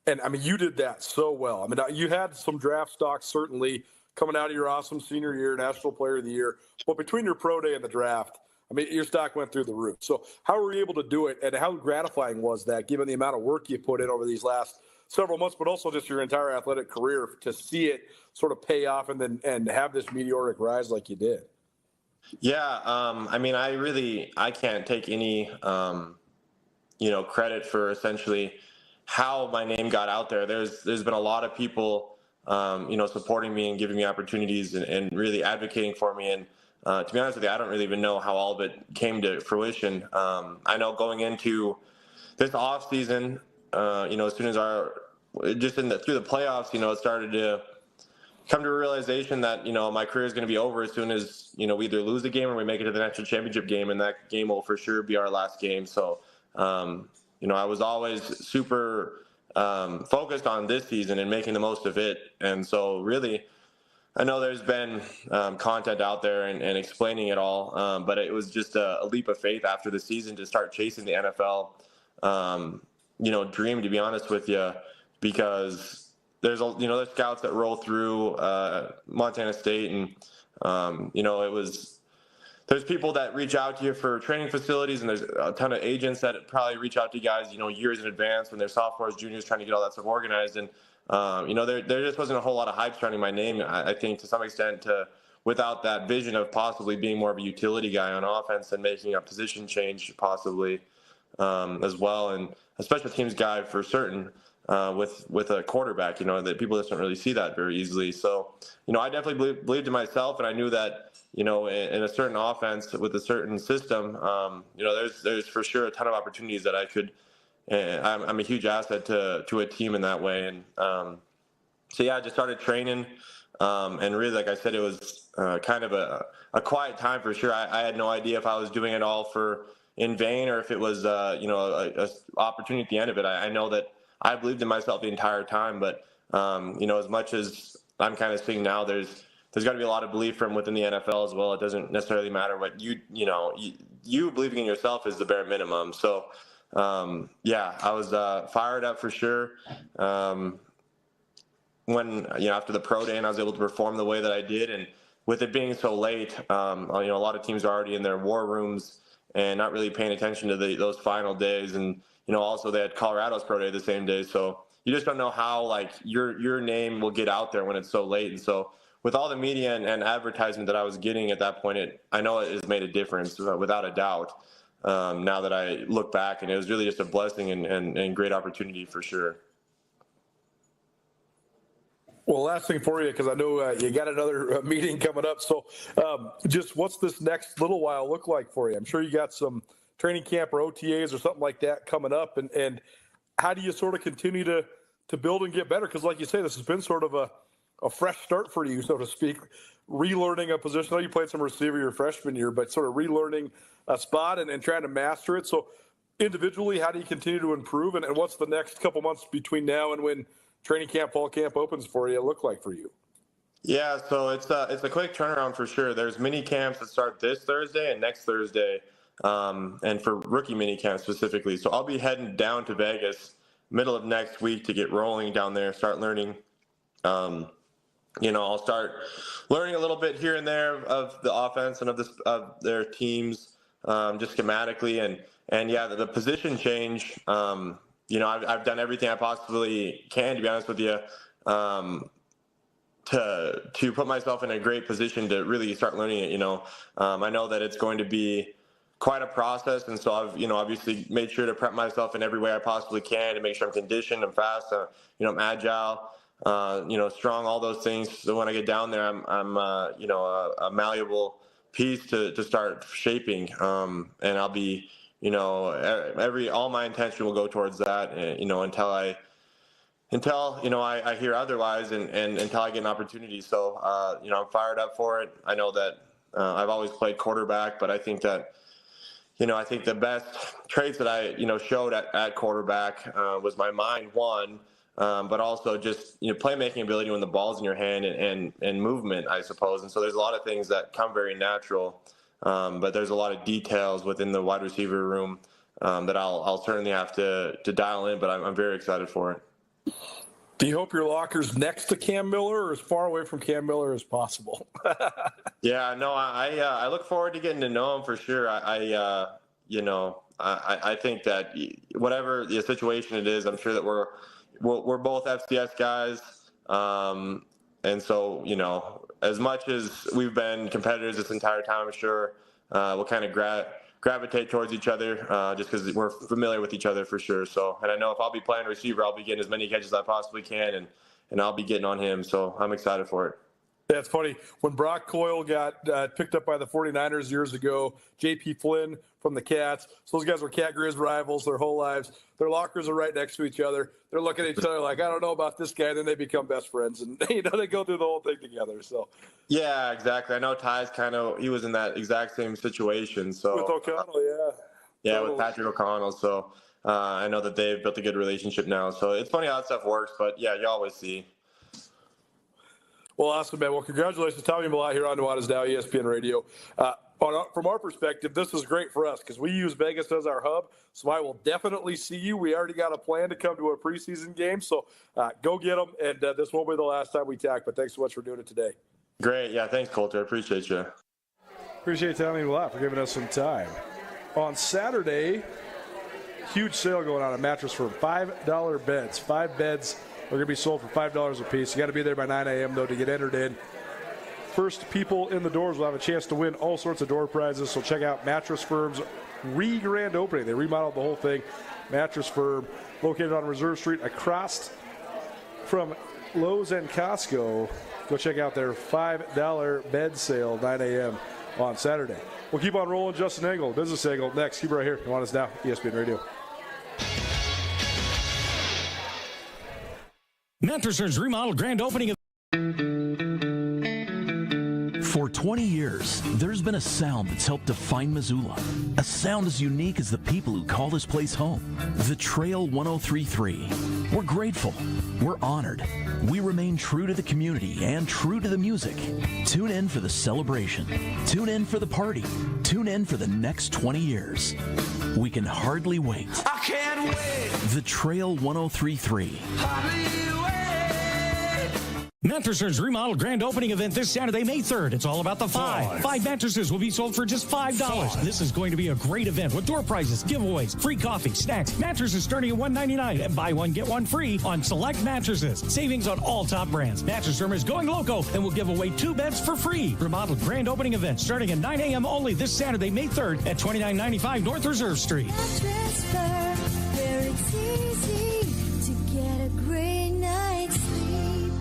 And you did that so well. You had some draft stocks certainly coming out of your awesome senior year, National Player of the Year. But between your pro day and the draft, your stock went through the roof. So how were you able to do it, and how gratifying was that, given the amount of work you put in over these last several months, but also just your entire athletic career, to see it sort of pay off and have this meteoric rise like you did? Yeah, I can't take any, credit for essentially how my name got out there. There's been a lot of people, supporting me and giving me opportunities and really advocating for me. And to be honest with you, I don't really even know how all of it came to fruition. I know going into this off season, as soon as through the playoffs, it started to come to a realization that, my career is going to be over as soon as, we either lose the game or we make it to the national championship game, and that game will for sure be our last game. So, I was always super focused on this season and making the most of it. And so really, I know there's been content out there and explaining it all, but it was just a leap of faith after the season to start chasing the NFL, dream, to be honest with you, because there's scouts that roll through Montana State, and there's people that reach out to you for training facilities, and there's a ton of agents that probably reach out to you guys, years in advance when they're sophomores, juniors, trying to get all that stuff organized. And there just wasn't a whole lot of hype surrounding my name, I think, to some extent, without that vision of possibly being more of a utility guy on offense and making a position change possibly as well, and a special teams guy for certain with a quarterback, that people just don't really see that very easily. So, I definitely believed in myself, and I knew that, in a certain offense with a certain system, there's for sure a ton of opportunities that I could. I'm a huge asset to a team in that way. And I just started training. And really, like I said, it was kind of a quiet time for sure. I had no idea if I was doing it all in vain or if it was, a opportunity at the end of it. I know that I believed in myself the entire time, but, as much as I'm kind of seeing now, there's got to be a lot of belief from within the NFL as well. It doesn't necessarily matter what you believing in yourself is the bare minimum. So, I was fired up for sure. When, after the pro day and I was able to perform the way that I did, and with it being so late, a lot of teams are already in their war rooms and not really paying attention to those final days. And, also they had Colorado's pro day the same day. So you just don't know how, your name will get out there when it's so late. And so with all the media and advertisement that I was getting at that point, I know it has made a difference without a doubt. Now that I look back, and it was really just a blessing and great opportunity for sure. Well, last thing for you, because I know you got another meeting coming up. So just what's this next little while look like for you? I'm sure you got some training camp or OTAs or something like that coming up. And how do you sort of continue to build and get better? Because like you say, this has been sort of a fresh start for you, so to speak, relearning a position. I know you played some receiver your freshman year, but sort of relearning a spot and trying to master it. So individually, how do you continue to improve? And what's the next couple months between now and when training camp, fall camp opens for you look like for you? Yeah, so it's a quick turnaround for sure. There's mini camps that start this Thursday and next Thursday, and for rookie mini camp specifically. So I'll be heading down to Vegas middle of next week to get rolling down there, start learning. I'll start learning a little bit here and there of the offense and of their teams, just schematically, and the position change. I've done everything I possibly can, to be honest with you, to put myself in a great position to really start learning it. I know that it's going to be quite a process, and so I've obviously made sure to prep myself in every way I possibly can to make sure I'm conditioned, I'm fast, I'm agile, strong, all those things. So when I get down there, I'm a malleable piece to start shaping, and I'll be. All my intention will go towards that, until I hear otherwise, and until I get an opportunity. So, I'm fired up for it. I know that I've always played quarterback, but I think that, the best traits that I, showed at quarterback was my mind, one, but also just, playmaking ability when the ball's in your hand and movement, I suppose. And so there's a lot of things that come very natural. But there's a lot of details within the wide receiver room that I'll certainly have to dial in, but I'm very excited for it. Do you hope your locker's next to Cam Miller or as far away from Cam Miller as possible? Yeah, no, I look forward to getting to know him for sure. I think that whatever the situation it is, I'm sure that we're both FCS guys. And so, as much as we've been competitors this entire time, I'm sure we'll kind of gravitate towards each other just because we're familiar with each other for sure. So, and I know if I'll be playing receiver, I'll be getting as many catches as I possibly can, and I'll be getting on him. So I'm excited for it. That's funny. When Brock Coyle got picked up by the 49ers years ago, J.P. Flynn from the Cats, so those guys were Cat Grizz rivals their whole lives. Their lockers are right next to each other. They're looking at each other like, I don't know about this guy. And then they become best friends, and they go through the whole thing together. So, yeah, exactly. I know Ty's he was in that exact same situation. So with O'Connell, yeah, totally. With Patrick O'Connell. So I know that they've built a good relationship now. So it's funny how that stuff works, but yeah, you always see. Well, awesome, man. Well, congratulations, Tommy Malott here on Nuanez Now, ESPN Radio. From our perspective, this is great for us because we use Vegas as our hub, so I will definitely see you. We already got a plan to come to a preseason game, so go get them, and this won't be the last time we talk, but thanks so much for doing it today. Great. Yeah, thanks, Colter. I appreciate you. Appreciate Tommy Malott for giving us some time. On Saturday, huge sale going on at Mattress Firm, $5 beds. 5 beds are going to be sold for $5 a piece. You got to be there by 9 a.m., though, to get entered in. First people in the doors will have a chance to win all sorts of door prizes, so check out Mattress Firm's grand opening. They remodeled the whole thing. Mattress Firm, located on Reserve Street across from Lowe's and Costco. Go check out their $5 bed sale, 9 a.m. on Saturday. We'll keep on rolling. Justin Engel, Business Angle, next. Keep it right here. Nuanez Now, ESPN Radio. Mattresses remodel grand opening. For 20 years, there's been a sound that's helped define Missoula. A sound as unique as the people who call this place home. The Trail 1033. We're grateful. We're honored. We remain true to the community and true to the music. Tune in for the celebration. Tune in for the party. Tune in for the next 20 years. We can hardly wait. I can't wait. The Trail 1033. Mattresser's remodel grand opening event this Saturday, May 3rd. It's all about the five. Five mattresses will be sold for just $5. This is going to be a great event with door prizes, giveaways, free coffee, snacks, mattresses starting at $199, and buy one, get one free on select mattresses. Savings on all top brands. Mattress Room is going loco and will give away 2 beds for free. Remodeled grand opening event starting at 9 a.m. only this Saturday, May 3rd at 2995 North Reserve Street. Where it's easy to get a great night's sleep.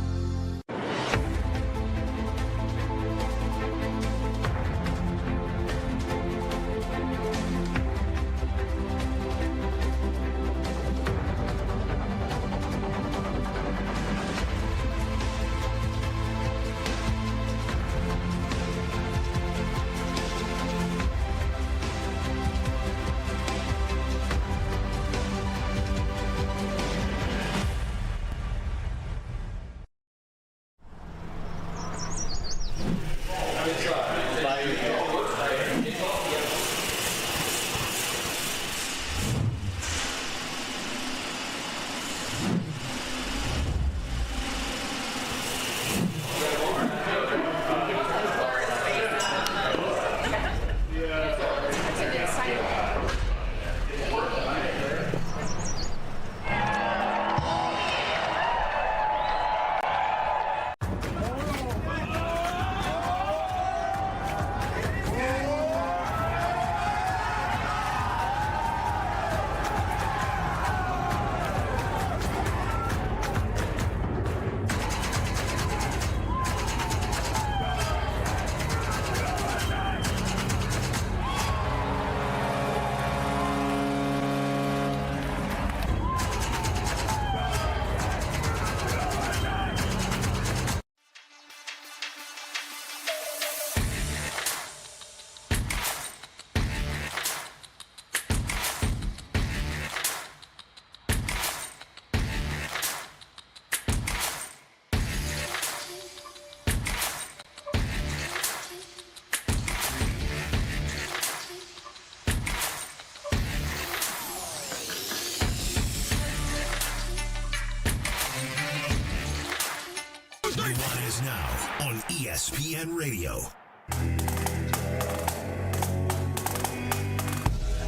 Nuanez Now on ESPN Radio.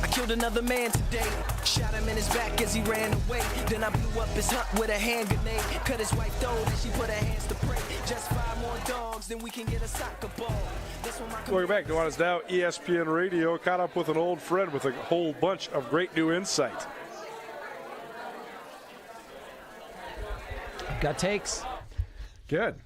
I killed another man today. Shot him in his back as he ran away. Then I blew up his hut with a hand grenade. Cut his wife throat and she put her hands to pray. Just 5 more dogs, then we can get a soccer ball. That's when my Welcome back. Nuanez Now, ESPN Radio. Caught up with an old friend with a whole bunch of great new insight. Got takes. Good.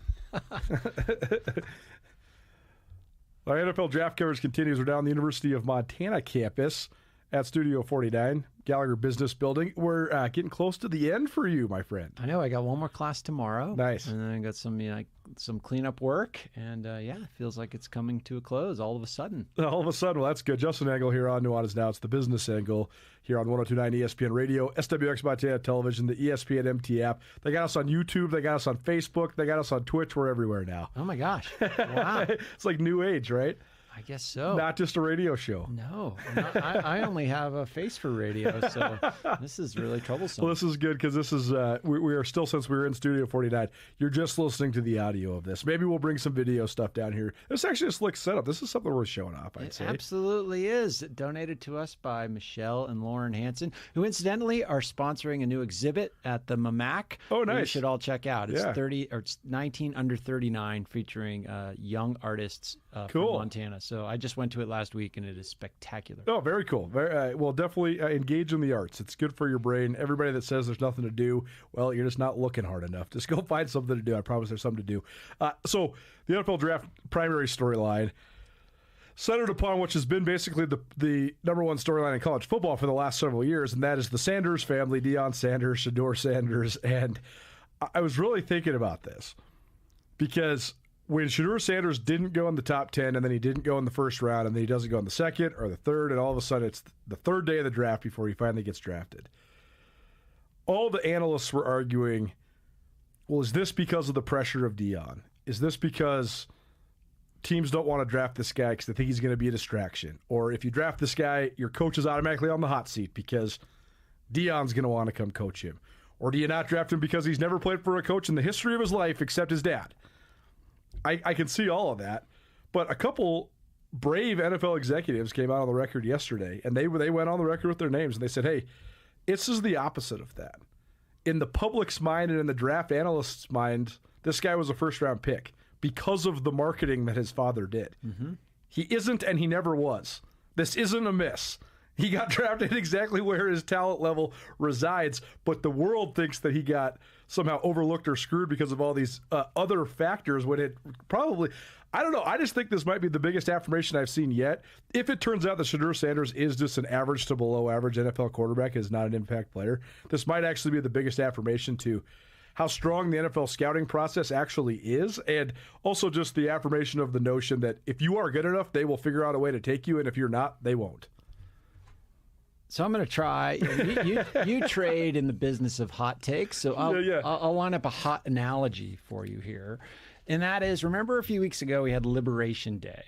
Our NFL draft coverage continues. We're down the University of Montana campus at Studio 49, Gallagher Business Building. We're getting close to the end for you, my friend. I know. I got one more class tomorrow. Nice. And then I got some cleanup work. And, it feels like it's coming to a close all of a sudden. All of a sudden. Well, that's good. Justin Angle here on Nuanez Now. It's the business angle here on 102.9 ESPN Radio, SWX Montana Television, the ESPN MT app. They got us on YouTube. They got us on Facebook. They got us on Twitch. We're everywhere now. Oh, my gosh. Wow. It's like new age, right? I guess so. Not just a radio show. No. I only have a face for radio, so this is really troublesome. Well, this is good because this is, we are still, since we were in Studio 49, you're just listening to the audio of this. Maybe we'll bring some video stuff down here. This is actually a slick setup. This is something worth showing off, I'd say. It absolutely is. Donated to us by Michelle and Lauren Hansen, who incidentally are sponsoring a new exhibit at the MAMAC. Oh, nice. You should all check out. It's Yeah. it's 19 under 39, featuring young artists Cool. from Montana. So I just went to it last week, and it is spectacular. Oh, very cool. Very, well, definitely engage in the arts. It's good for your brain. Everybody that says there's nothing to do, well, you're just not looking hard enough. Just go find something to do. I promise there's something to do. So the NFL Draft primary storyline, centered upon which has been basically the number one storyline in college football for the last several years, and that is the Sanders family, Deion Sanders, Shedeur Sanders. And I was really thinking about this because when Shedeur Sanders didn't go in the top 10, and then he didn't go in the first round, and then he doesn't go in the second or the third, and all of a sudden it's the third day of the draft before he finally gets drafted. all the analysts were arguing, well, is this because of the pressure of Deion? Is this because teams don't want to draft this guy because they think he's going to be a distraction? Or if you draft this guy, your coach is automatically on the hot seat because Deion's going to want to come coach him? Or do you not draft him because he's never played for a coach in the history of his life except his dad? I can see all of that. But a couple brave NFL executives came out on the record yesterday, and they went on the record with their names, and they said, hey, this is the opposite of that. In the public's mind and in the draft analyst's mind, this guy was a first-round pick because of the marketing that his father did. Mm-hmm. He isn't, and he never was. This isn't a miss. He got drafted exactly where his talent level resides, but the world thinks that he got somehow overlooked or screwed because of all these other factors when it probably, I don't know. I just think this might be the biggest affirmation I've seen yet. If it turns out that Shedeur Sanders is just an average to below average NFL quarterback, is not an impact player, this might actually be the biggest affirmation to how strong the NFL scouting process actually is, and also just the affirmation of the notion that if you are good enough, they will figure out a way to take you, and if you're not, they won't. So I'm going to try. You trade in the business of hot takes, so I'll line up a hot analogy for you here. And that is, remember a few weeks ago we had Liberation Day,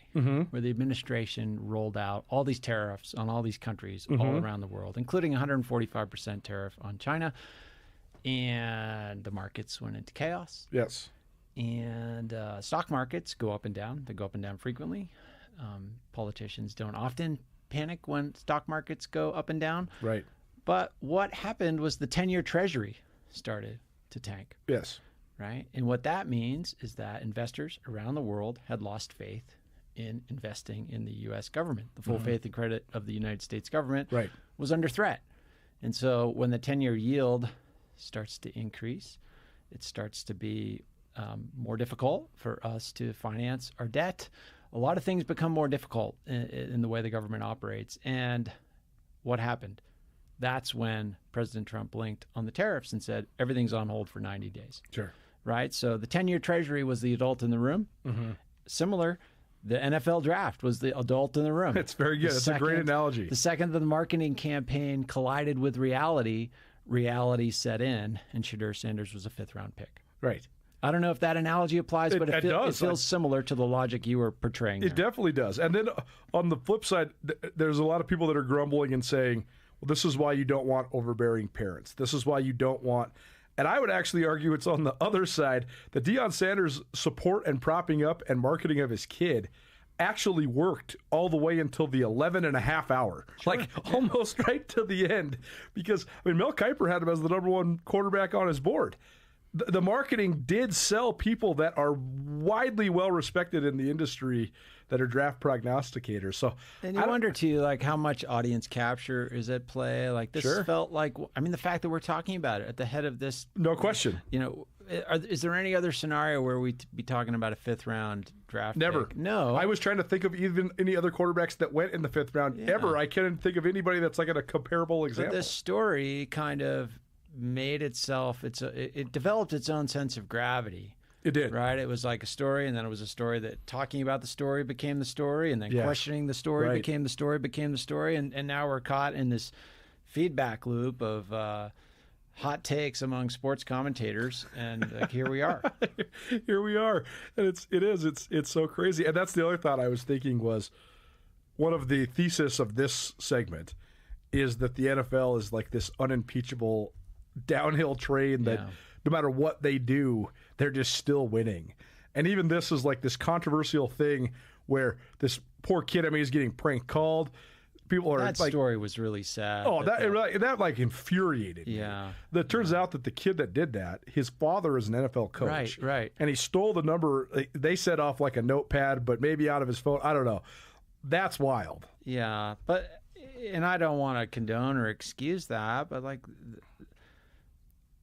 where the administration rolled out all these tariffs on all these countries all around the world, including 145% tariff on China. And the markets went into chaos. Yes. And stock markets go up and down. They go up and down frequently. Politicians don't often panic when stock markets go up and down. Right. But what happened was the 10-year Treasury started to tank. Yes. Right? And what that means is that investors around the world had lost faith in investing in the U.S. government. The full faith and credit of the United States government was under threat. And so when the 10-year yield starts to increase, it starts to be more difficult for us to finance our debt. A lot of things become more difficult in the way the government operates. And what happened? That's when President Trump blinked on the tariffs and said, everything's on hold for 90 days. Sure. Right? So the 10-year Treasury was the adult in the room. Similar, the NFL draft was the adult in the room. It's very good. It's a great analogy. The second that the marketing campaign collided with reality set in, and Shedeur Sanders was a fifth-round pick. Right. I don't know if that analogy applies, but it feels similar to the logic you were portraying. It definitely does. And then on the flip side, there's a lot of people that are grumbling and saying, well, this is why you don't want overbearing parents. This is why you don't want... And I would actually argue it's on the other side that Deion Sanders' support and propping up and marketing of his kid actually worked all the way until the 11 and a half hour, almost right to the end. Because, Mel Kiper had him as the number one quarterback on his board. The marketing did sell people that are widely well respected in the industry that are draft prognosticators. So, and you wonder too, how much audience capture is at play. This felt like, the fact that we're talking about it at the head of this, no question. Is there any other scenario where we'd be talking about a fifth round draft? Never. Pick? No. I was trying to think of even any other quarterbacks that went in the fifth round ever. I can't think of anybody that's like a comparable example. But this story kind of made itself, it developed its own sense of gravity. It did. Right? It was like a story, and then it was a story that talking about the story became the story, and then questioning the story became the story, and now we're caught in this feedback loop of hot takes among sports commentators, and here we are. Here we are. And it's so crazy. And that's the other thought I was thinking was one of the thesis of this segment is that the NFL is like this unimpeachable downhill train that no matter what they do, they're just still winning. And even this is like this controversial thing where this poor kid, he's getting prank called. People are that story was really sad. Oh, that infuriated me. Yeah. It turns out that the kid that did that, his father is an NFL coach. Right. And he stole the number. They set off like a notepad, but maybe out of his phone. I don't know. That's wild. Yeah, and I don't want to condone or excuse that, but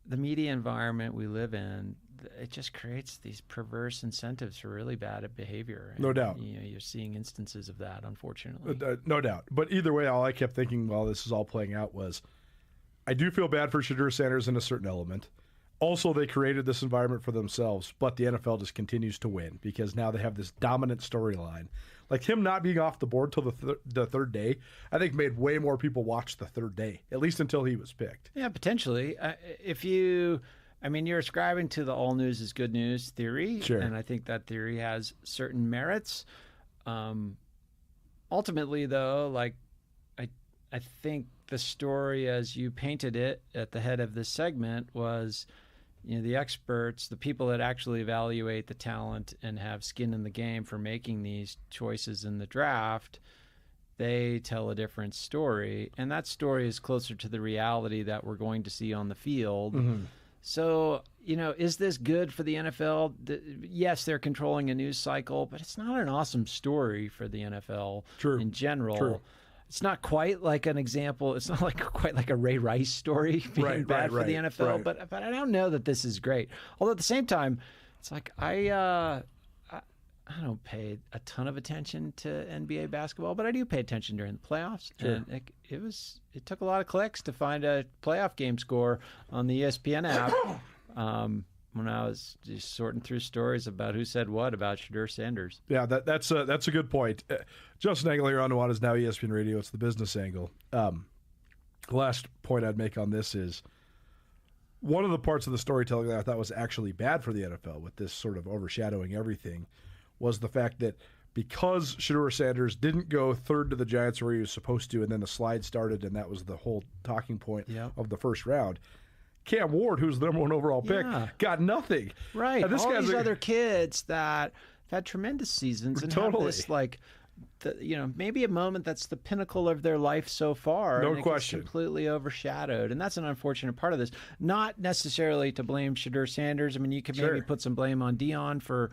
the media environment we live in, it just creates these perverse incentives for really bad behavior. And, no doubt. You're seeing instances of that, unfortunately. No doubt. But either way, all I kept thinking while this is all playing out was, I do feel bad for Shedeur Sanders in a certain element. Also, they created this environment for themselves, but the NFL just continues to win because now they have this dominant storyline. Like him not being off the board till the third day, I think made way more people watch the third day, at least until he was picked. Yeah, potentially. You're ascribing to the all news is good news theory, Sure. And I think that theory has certain merits. Ultimately, though, I think the story as you painted it at the head of this segment was, the experts, the people that actually evaluate the talent and have skin in the game for making these choices in the draft, they tell a different story. And that story is closer to the reality that we're going to see on the field. Mm-hmm. So, is this good for the NFL? Yes, they're controlling a news cycle, but it's not an awesome story for the NFL in general. True. It's not quite like an example. It's not quite like a Ray Rice story being bad for the NFL, but I don't know that this is great. Although at the same time, it's like I don't pay a ton of attention to NBA basketball, but I do pay attention during the playoffs. Sure. And it took a lot of clicks to find a playoff game score on the ESPN app. When I was just sorting through stories about who said what about Shedeur Sanders. Yeah, that's a good point. Justin Engel here on Nuanez Now, ESPN Radio. It's the business angle. The last point I'd make on this is one of the parts of the storytelling that I thought was actually bad for the NFL with this sort of overshadowing everything was the fact that because Shedeur Sanders didn't go third to the Giants where he was supposed to, and then the slide started, and that was the whole talking point of the first round, Cam Ward, who's the number one overall pick, got nothing. Right. This all guy's these other kids that have had tremendous seasons and have this maybe a moment that's the pinnacle of their life so far. No and question. It gets completely overshadowed. And that's an unfortunate part of this. Not necessarily to blame Shedeur Sanders. I mean, you could maybe put some blame on Dion for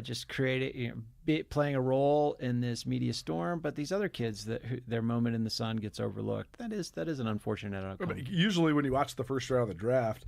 just playing a role in this media storm, but these other kids their moment in the sun gets overlooked. That is an unfortunate outcome. Usually when you watch the first round of the draft,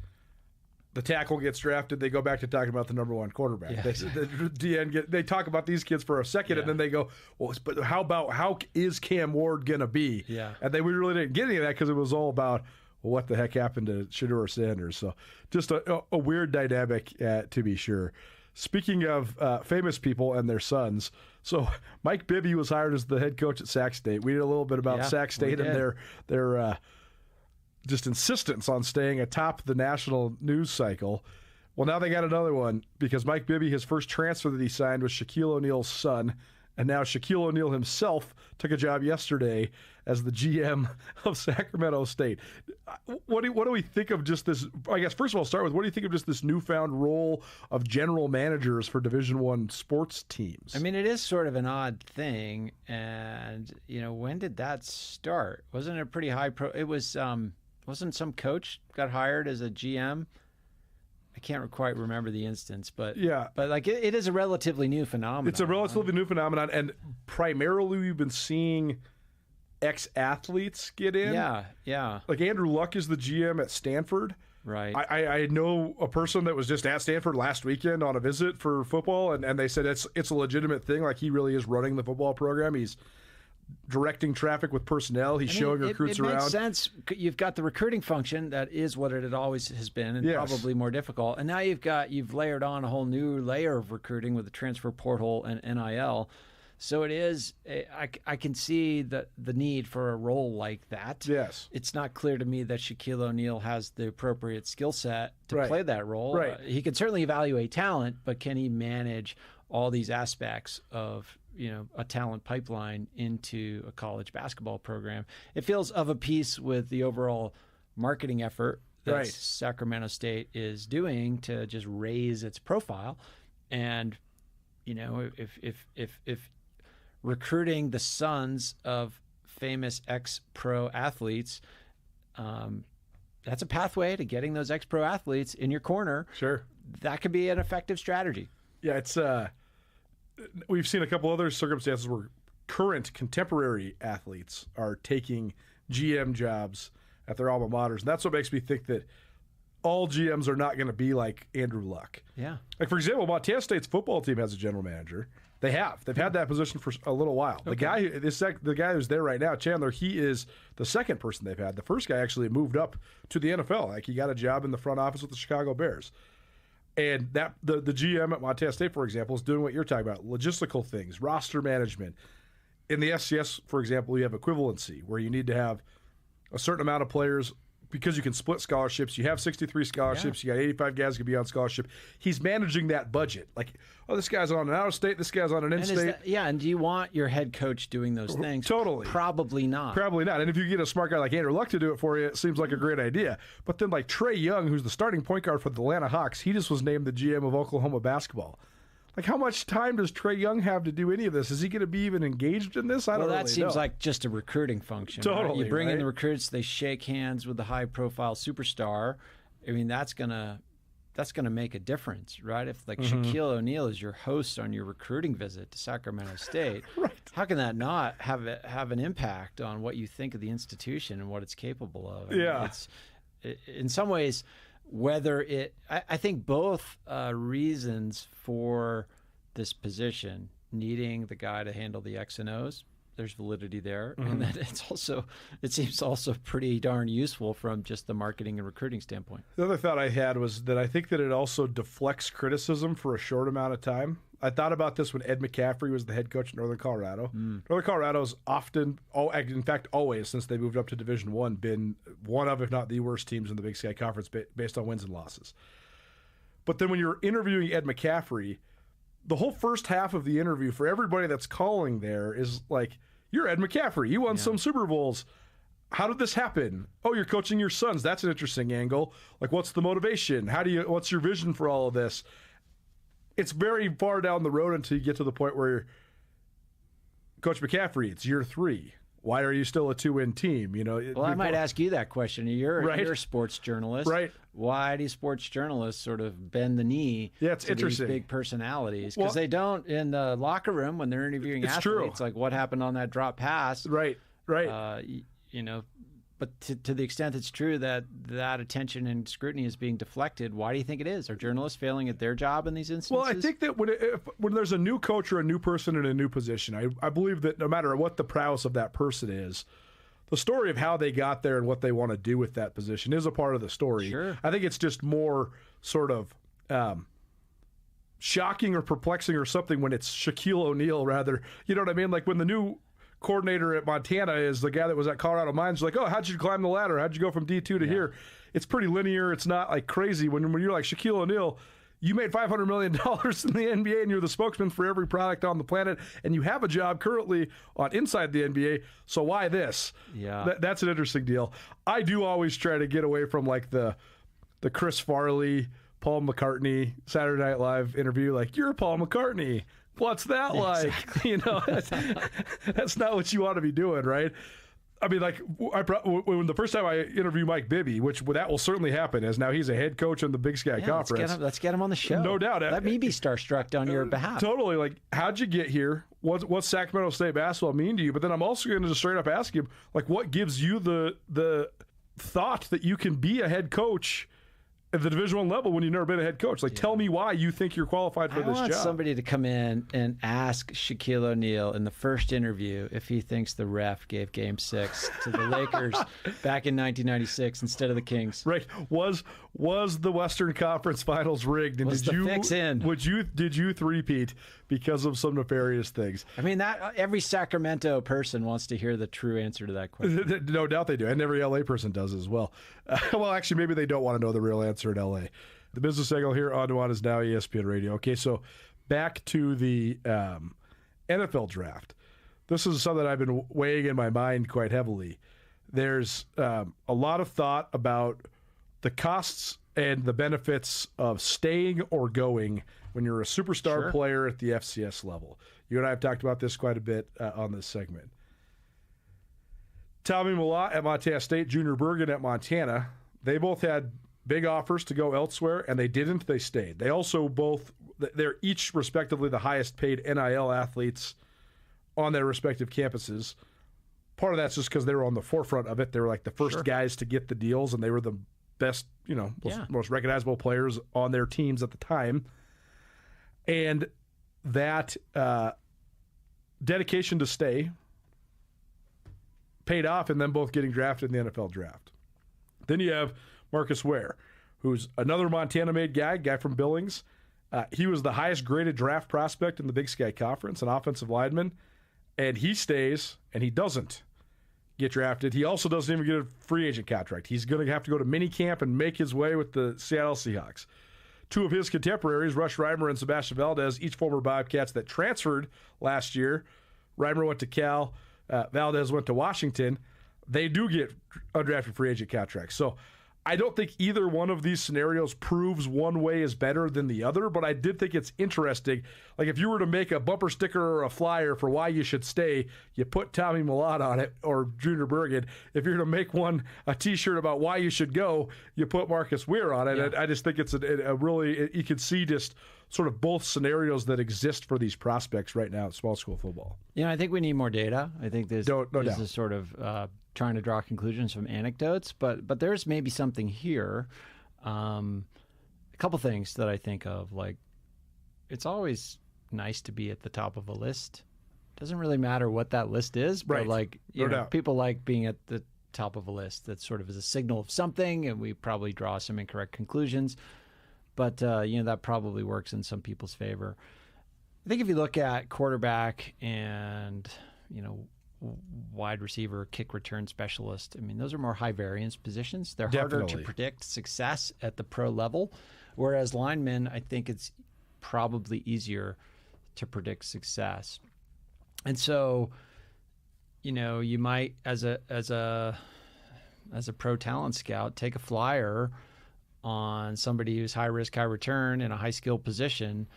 the tackle gets drafted, they go back to talking about the number one quarterback. Yeah. They talk about these kids for a second, and then they go, well, but how is Cam Ward going to be? Yeah. And we really didn't get any of that because it was all about, well, what the heck happened to Shedeur Sanders? So just a weird dynamic, to be sure. Speaking of famous people and their sons, so Mike Bibby was hired as the head coach at Sac State. We did a little bit about Sac State and their just insistence on staying atop the national news cycle. Well, now they got another one because Mike Bibby, his first transfer that he signed was Shaquille O'Neal's son, and now Shaquille O'Neal himself took a job yesterday as the GM of Sacramento State. What do we think of just this? I guess first of all, start with what do you think of just this newfound role of general managers for Division I sports teams? I mean, it is sort of an odd thing, and when did that start? Wasn't it a pretty high It was wasn't some coach got hired as a GM? I can't quite remember the instance, but it is a relatively new phenomenon. It's a relatively new phenomenon, and primarily we've been seeing ex-athletes get in. Yeah. Like Andrew Luck is the GM at Stanford. Right. I know a person that was just at Stanford last weekend on a visit for football, and they said it's a legitimate thing. Like he really is running the football program. He's directing traffic with personnel. He's showing recruits around. It makes sense. You've got the recruiting function that is what it always has been, and probably more difficult. And now you've layered on a whole new layer of recruiting with the transfer portal and NIL. So it is. I can see the need for a role like that. Yes. It's not clear to me that Shaquille O'Neal has the appropriate skill set to play that role. Right. He can certainly evaluate talent, but can he manage all these aspects of a talent pipeline into a college basketball program? It feels of a piece with the overall marketing effort that Sacramento State is doing to just raise its profile. And if recruiting the sons of famous ex-pro athletes, that's a pathway to getting those ex-pro athletes in your corner. Sure, that could be an effective strategy. Yeah, it's we've seen a couple other circumstances where current contemporary athletes are taking GM jobs at their alma maters, and that's what makes me think that all GMs are not going to be like Andrew Luck. Yeah. Like, for example, Montana State's football team has a general manager. They've had that position for a little while. The guy who's there right now, Chandler, he is the second person they've had. The first guy actually moved up to the NFL. Like, he got a job in the front office with the Chicago Bears. And that the GM at Montana State, for example, is doing what you're talking about, logistical things, roster management. In the FCS, for example, you have equivalency, where you need to have a certain amount of players because you can split scholarships. You have 63 scholarships. You got 85 guys who can be on scholarship. He's managing that budget. Like, oh, this guy's on an out-of-state, this guy's on an in-state. And do you want your head coach doing those things? Totally. Probably not. Probably not. And if you get a smart guy like Andrew Luck to do it for you, it seems like a great idea. But then, like, Trey Young, who's the starting point guard for the Atlanta Hawks, he just was named the GM of Oklahoma basketball. Like, how much time does Trey Young have to do any of this? Is he going to be even engaged in this? I don't really know. That seems like just a recruiting function. Totally. Right? You bring in the recruits, they shake hands with the high-profile superstar. I mean, that's gonna make a difference, right? If Shaquille O'Neal is your host on your recruiting visit to Sacramento State, right. How can that not have an impact on what you think of the institution and what it's capable of? I mean, it's in some ways. I think both reasons for this position, needing the guy to handle the X and O's, there's validity there. And then it seems also pretty darn useful from just the marketing and recruiting standpoint. The other thought I had was that I think that it also deflects criticism for a short amount of time. I thought about this when Ed McCaffrey was the head coach at Northern Colorado. Northern Colorado's often, in fact, always since they moved up to Division I, been one of, if not the worst teams in the Big Sky Conference based on wins and losses. But then when you're interviewing Ed McCaffrey, the whole first half of the interview for everybody that's calling there is like, you're Ed McCaffrey. You won some Super Bowls. How did this happen? Oh, you're coaching your sons. That's an interesting angle. Like, what's the motivation? What's your vision for all of this? It's very far down the road until you get to the point where Coach McCaffrey, it's year 3. Why are you still a 2-win team? Well, I might ask you that question. You're a sports journalist, right? Why do sports journalists sort of bend the knee to these big personalities? Because they don't in the locker room when they're interviewing athletes. True. Like, what happened on that drop pass? Right. But to the extent it's true that attention and scrutiny is being deflected, why do you think it is? Are journalists failing at their job in these instances? Well, I think that when there's a new coach or a new person in a new position, I believe that no matter what the prowess of that person is, the story of how they got there and what they want to do with that position is a part of the story. Sure. I think it's just more sort of shocking or perplexing or something when it's Shaquille O'Neal rather. You know what I mean? Like when the new coordinator at Montana is the guy that was at Colorado Mines, like, oh, how'd you climb the ladder? How'd you go from D2 to here? It's pretty linear. It's not like crazy. When you're like Shaquille O'Neal, you made $500 million in the NBA and you're the spokesman for every product on the planet and you have a job currently on inside the NBA. So why this? Yeah. That's an interesting deal. I do always try to get away from like the Chris Farley, Paul McCartney, Saturday Night Live interview. Like, you're Paul McCartney. What's that like? Exactly. That's not what you want to be doing, right? I mean, like, when the first time I interviewed Mike Bibby, which that will certainly happen, as now he's a head coach in the Big Sky Conference. Let's get him on the show. No doubt. Let me be starstruck on your behalf. Totally. Like, how'd you get here? What's Sacramento State basketball mean to you? But then I'm also going to just straight up ask him, like, what gives you the thought that you can be a head coach at the Division I level when you've never been a head coach? Like, tell me why you think you're qualified for this job. I want somebody to come in and ask Shaquille O'Neal in the first interview if he thinks the ref gave Game 6 to the Lakers back in 1996 instead of the Kings. Right. Was the Western Conference Finals rigged? And was the fix in? Did you three-peat because of some nefarious things? I mean, that every Sacramento person wants to hear the true answer to that question. No doubt they do, and every LA person does as well. Well, actually, maybe they don't want to know the real answer in LA. The business angle here on Nuanez Now, ESPN Radio. Okay, so back to the NFL draft. This is something I've been weighing in my mind quite heavily. There's a lot of thought about the costs and the benefits of staying or going when you're a superstar player at the FCS level. You and I have talked about this quite a bit on this segment. Tommy Millott at Montana State, Junior Bergen at Montana, they both had big offers to go elsewhere, and they didn't. They stayed. They also they're each respectively the highest paid NIL athletes on their respective campuses. Part of that's just because they were on the forefront of it. They were like the first guys to get the deals, and they were the best, most recognizable players on their teams at the time. And that dedication to stay paid off in them both getting drafted in the NFL draft. Then you have Marcus Ware, who's another Montana-made guy from Billings. He was the highest graded draft prospect in the Big Sky Conference, an offensive lineman, and he stays, and he doesn't get drafted. He also doesn't even get a free agent contract. He's going to have to go to minicamp and make his way with the Seattle Seahawks. Two of his contemporaries, Rush Reimer and Sebastian Valdez, each former Bobcats that transferred last year. Reimer went to Cal. Valdez went to Washington. They do get undrafted free agent contracts. So I don't think either one of these scenarios proves one way is better than the other, but I did think it's interesting. Like if you were to make a bumper sticker or a flyer for why you should stay, you put Tommy Millott on it or Junior Bergen. If you're going to make a T-shirt about why you should go, you put Marcus Ware on it. Yeah. I just think it's a really, you can see just sort of both scenarios that exist for these prospects right now in small school football. I think we need more data. I think this is sort of trying to draw conclusions from anecdotes, but there's maybe something here. A couple things that I think of, like it's always nice to be at the top of a list. Doesn't really matter what that list is, but like people like being at the top of a list. That sort of is a signal of something, and we probably draw some incorrect conclusions. But, that probably works in some people's favor. I think if you look at quarterback and, wide receiver, kick return specialist, those are more high variance positions. They're harder to predict success at the pro level. Whereas linemen, I think it's probably easier to predict success. And so, you might, as a pro talent scout, take a flyer on somebody who's high risk, high return in a high skill position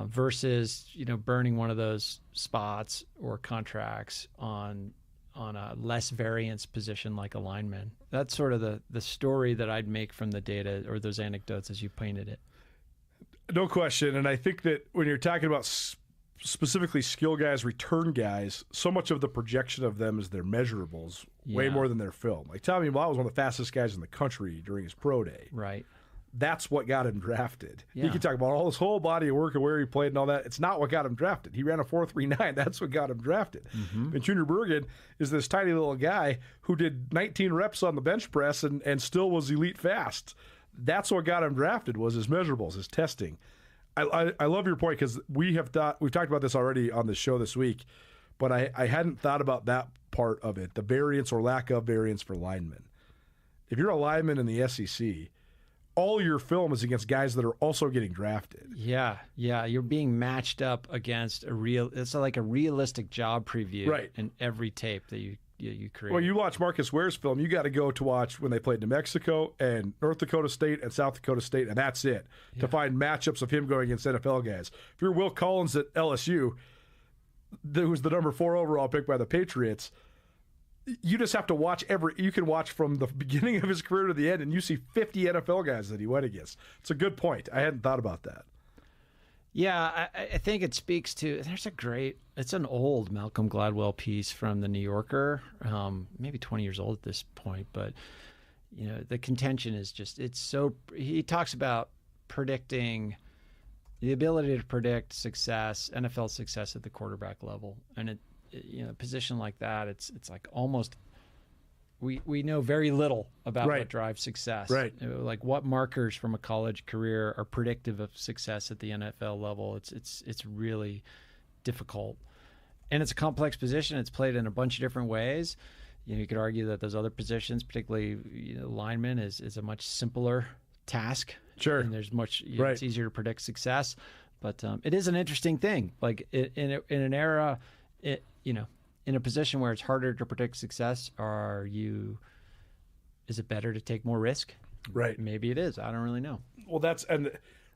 versus, burning one of those spots or contracts on a less variance position like a lineman. That's sort of the story that I'd make from the data or those anecdotes as you painted it. No question. And I think that when you're talking about specifically skill guys, return guys, so much of the projection of them is their measurables, way more than their film. Like Tommy Millott was one of the fastest guys in the country during his pro day. Right. That's what got him drafted. Yeah. You can talk about all his whole body of work and where he played and all that. It's not what got him drafted. He ran a 4.39. That's what got him drafted. Mm-hmm. And Junior Bergen is this tiny little guy who did 19 reps on the bench press and still was elite fast. That's what got him drafted, was his measurables, his testing. I love your point, because we've talked about this already on the show this week, but I hadn't thought about that part of it, the variance or lack of variance for linemen. If you're a lineman in the SEC, all your film is against guys that are also getting drafted. Yeah, you're being matched up against it's like a realistic job preview in every tape that you create. Well, you watch Marcus Ware's film, you got to go to watch when they played New Mexico and North Dakota State and South Dakota State, and that's it, to find matchups of him going against NFL guys. If you're Will Collins at LSU, who's the number 4 overall pick by the Patriots, you just have to watch you can watch from the beginning of his career to the end, and you see 50 NFL guys that he went against. It's a good point. I hadn't thought about that. Yeah, I think it speaks to, it's an old Malcolm Gladwell piece from the New Yorker, maybe 20 years old at this point, but the contention is just, he talks about predicting, the ability to predict success, NFL success at the quarterback level. And a position like that, it's like almost, we know very little about what drives success. Right. Like what markers from a college career are predictive of success at the NFL level. It's really difficult. And it's a complex position. It's played in a bunch of different ways. You could argue that those other positions, particularly lineman, is a much simpler task. Sure. And there's it's easier to predict success. But it is an interesting thing. Like in an era, in a position where it's harder to predict success, is it better to take more risk? Right. Maybe it is. I don't really know. Well, and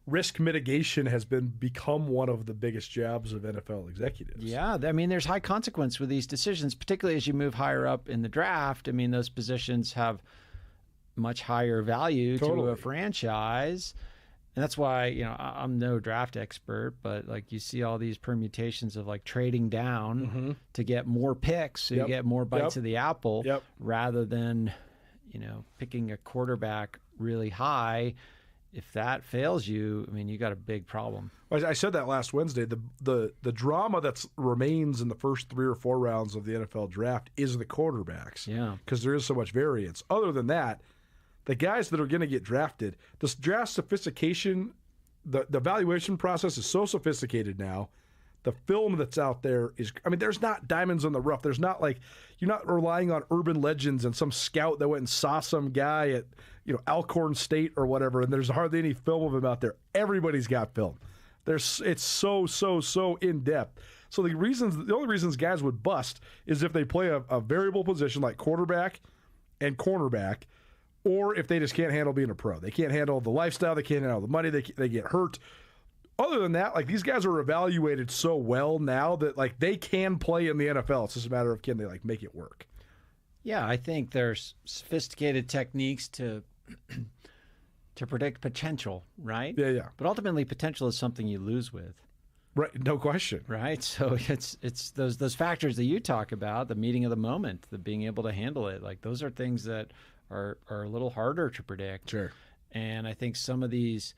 risk mitigation has become one of the biggest jobs of NFL executives. Yeah. There's high consequence with these decisions, particularly as you move higher up in the draft. Those positions have much higher value to a franchise. And that's why, I'm no draft expert, but like you see all these permutations of like trading down to get more picks, so you get more bites of the apple rather than, picking a quarterback really high, if that fails you, I mean, you got a big problem. I said that last Wednesday. The drama that remains in the first 3 or 4 rounds of the NFL draft is the quarterbacks. Yeah. Because there is so much variance. Other than that, the guys that are going to get drafted, this draft sophistication, the evaluation process is so sophisticated now. The film that's out there is, I mean, there's not diamonds in the rough. There's not like, you're not relying on urban legends and some scout that went and saw some guy at, Alcorn State or whatever, and there's hardly any film of him out there. Everybody's got film. It's so in depth. So the only reasons guys would bust is if they play a variable position like quarterback and cornerback, or if they just can't handle being a pro. They can't handle the lifestyle. They can't handle the money. They get hurt. Other than that, like, these guys are evaluated so well now that, like, they can play in the NFL. It's just a matter of, can they, like, make it work? Yeah, I think there's sophisticated techniques to predict potential, right? Yeah. But ultimately, potential is something you lose with. Right, no question. Right, so it's those factors that you talk about, the meeting of the moment, the being able to handle it. Like, those are things that are a little harder to predict. Sure. And I think some of these,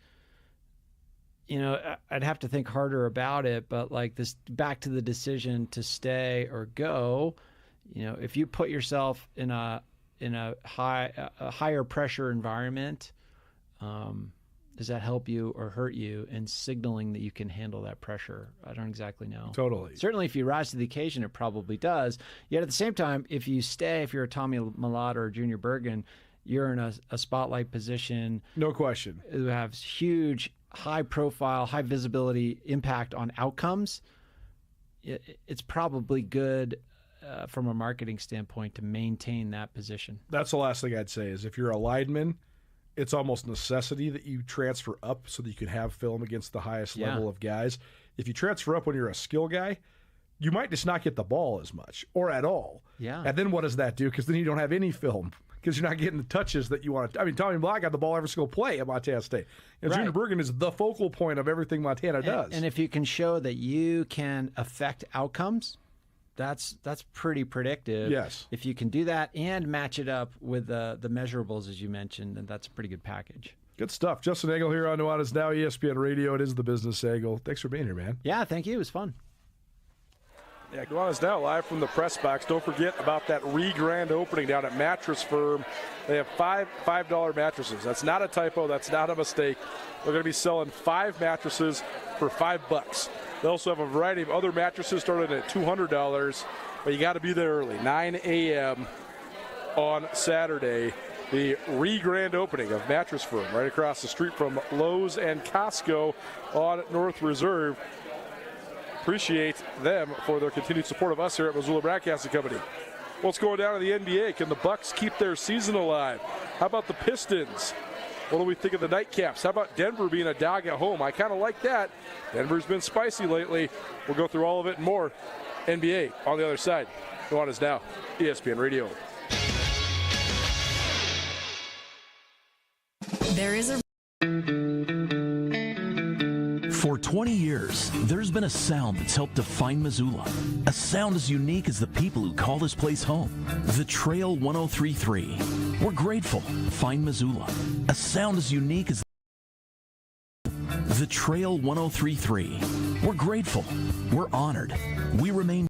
I'd have to think harder about it, but like this, back to the decision to stay or go, if you put yourself in a higher pressure environment, does that help you or hurt you in signaling that you can handle that pressure? I don't exactly know. Totally. Certainly, if you rise to the occasion, it probably does. Yet at the same time, if you stay, if you're a Tommy Mellott or a Junior Bergen, you're in a spotlight position. No question. Who have huge, high profile, high visibility impact on outcomes. It's probably good from a marketing standpoint to maintain that position. That's the last thing I'd say is if you're a lineman, it's almost necessity that you transfer up so that you can have film against the highest level of guys. If you transfer up when you're a skill guy, you might just not get the ball as much or at all. Yeah. And then what does that do? Because then you don't have any film because you're not getting the touches that you want to. I mean, Tommy Block got the ball every single play at Montana State. And Junior Bergen is the focal point of everything Montana does. And if you can show that you can affect outcomes, that's pretty predictive. Yes. If you can do that and match it up with the measurables, as you mentioned, then that's a pretty good package. Good stuff. Justin Angle here on Nuanez Now, ESPN Radio. It is the Business Angle. Thanks for being here, man. Yeah, thank you. It was fun. Yeah, Nuanez Now live from the press box. Don't forget about that grand opening down at Mattress Firm. They have $5 mattresses. That's not a typo. That's not a mistake. They're going to be selling 5 mattresses for $5. They also have a variety of other mattresses starting at $200, but you got to be there early, 9 a.m. on Saturday. The grand opening of Mattress Firm right across the street from Lowe's and Costco on North Reserve. Appreciate them for their continued support of us here at Missoula Broadcasting Company. What's going down in the NBA? Can the Bucks keep their season alive? How about the Pistons? What do we think of the Nightcaps? How about Denver being a dog at home? I kind of like that. Denver's been spicy lately. We'll go through all of it and more. NBA on the other side. Nuanez Now, ESPN Radio. There is a... For 20 years, there's been a sound that's helped define Missoula. A sound as unique as the people who call this place home. The Trail 1033. We're grateful. Find Missoula. A sound as unique as the Trail 1033. We're grateful. We're honored. We remain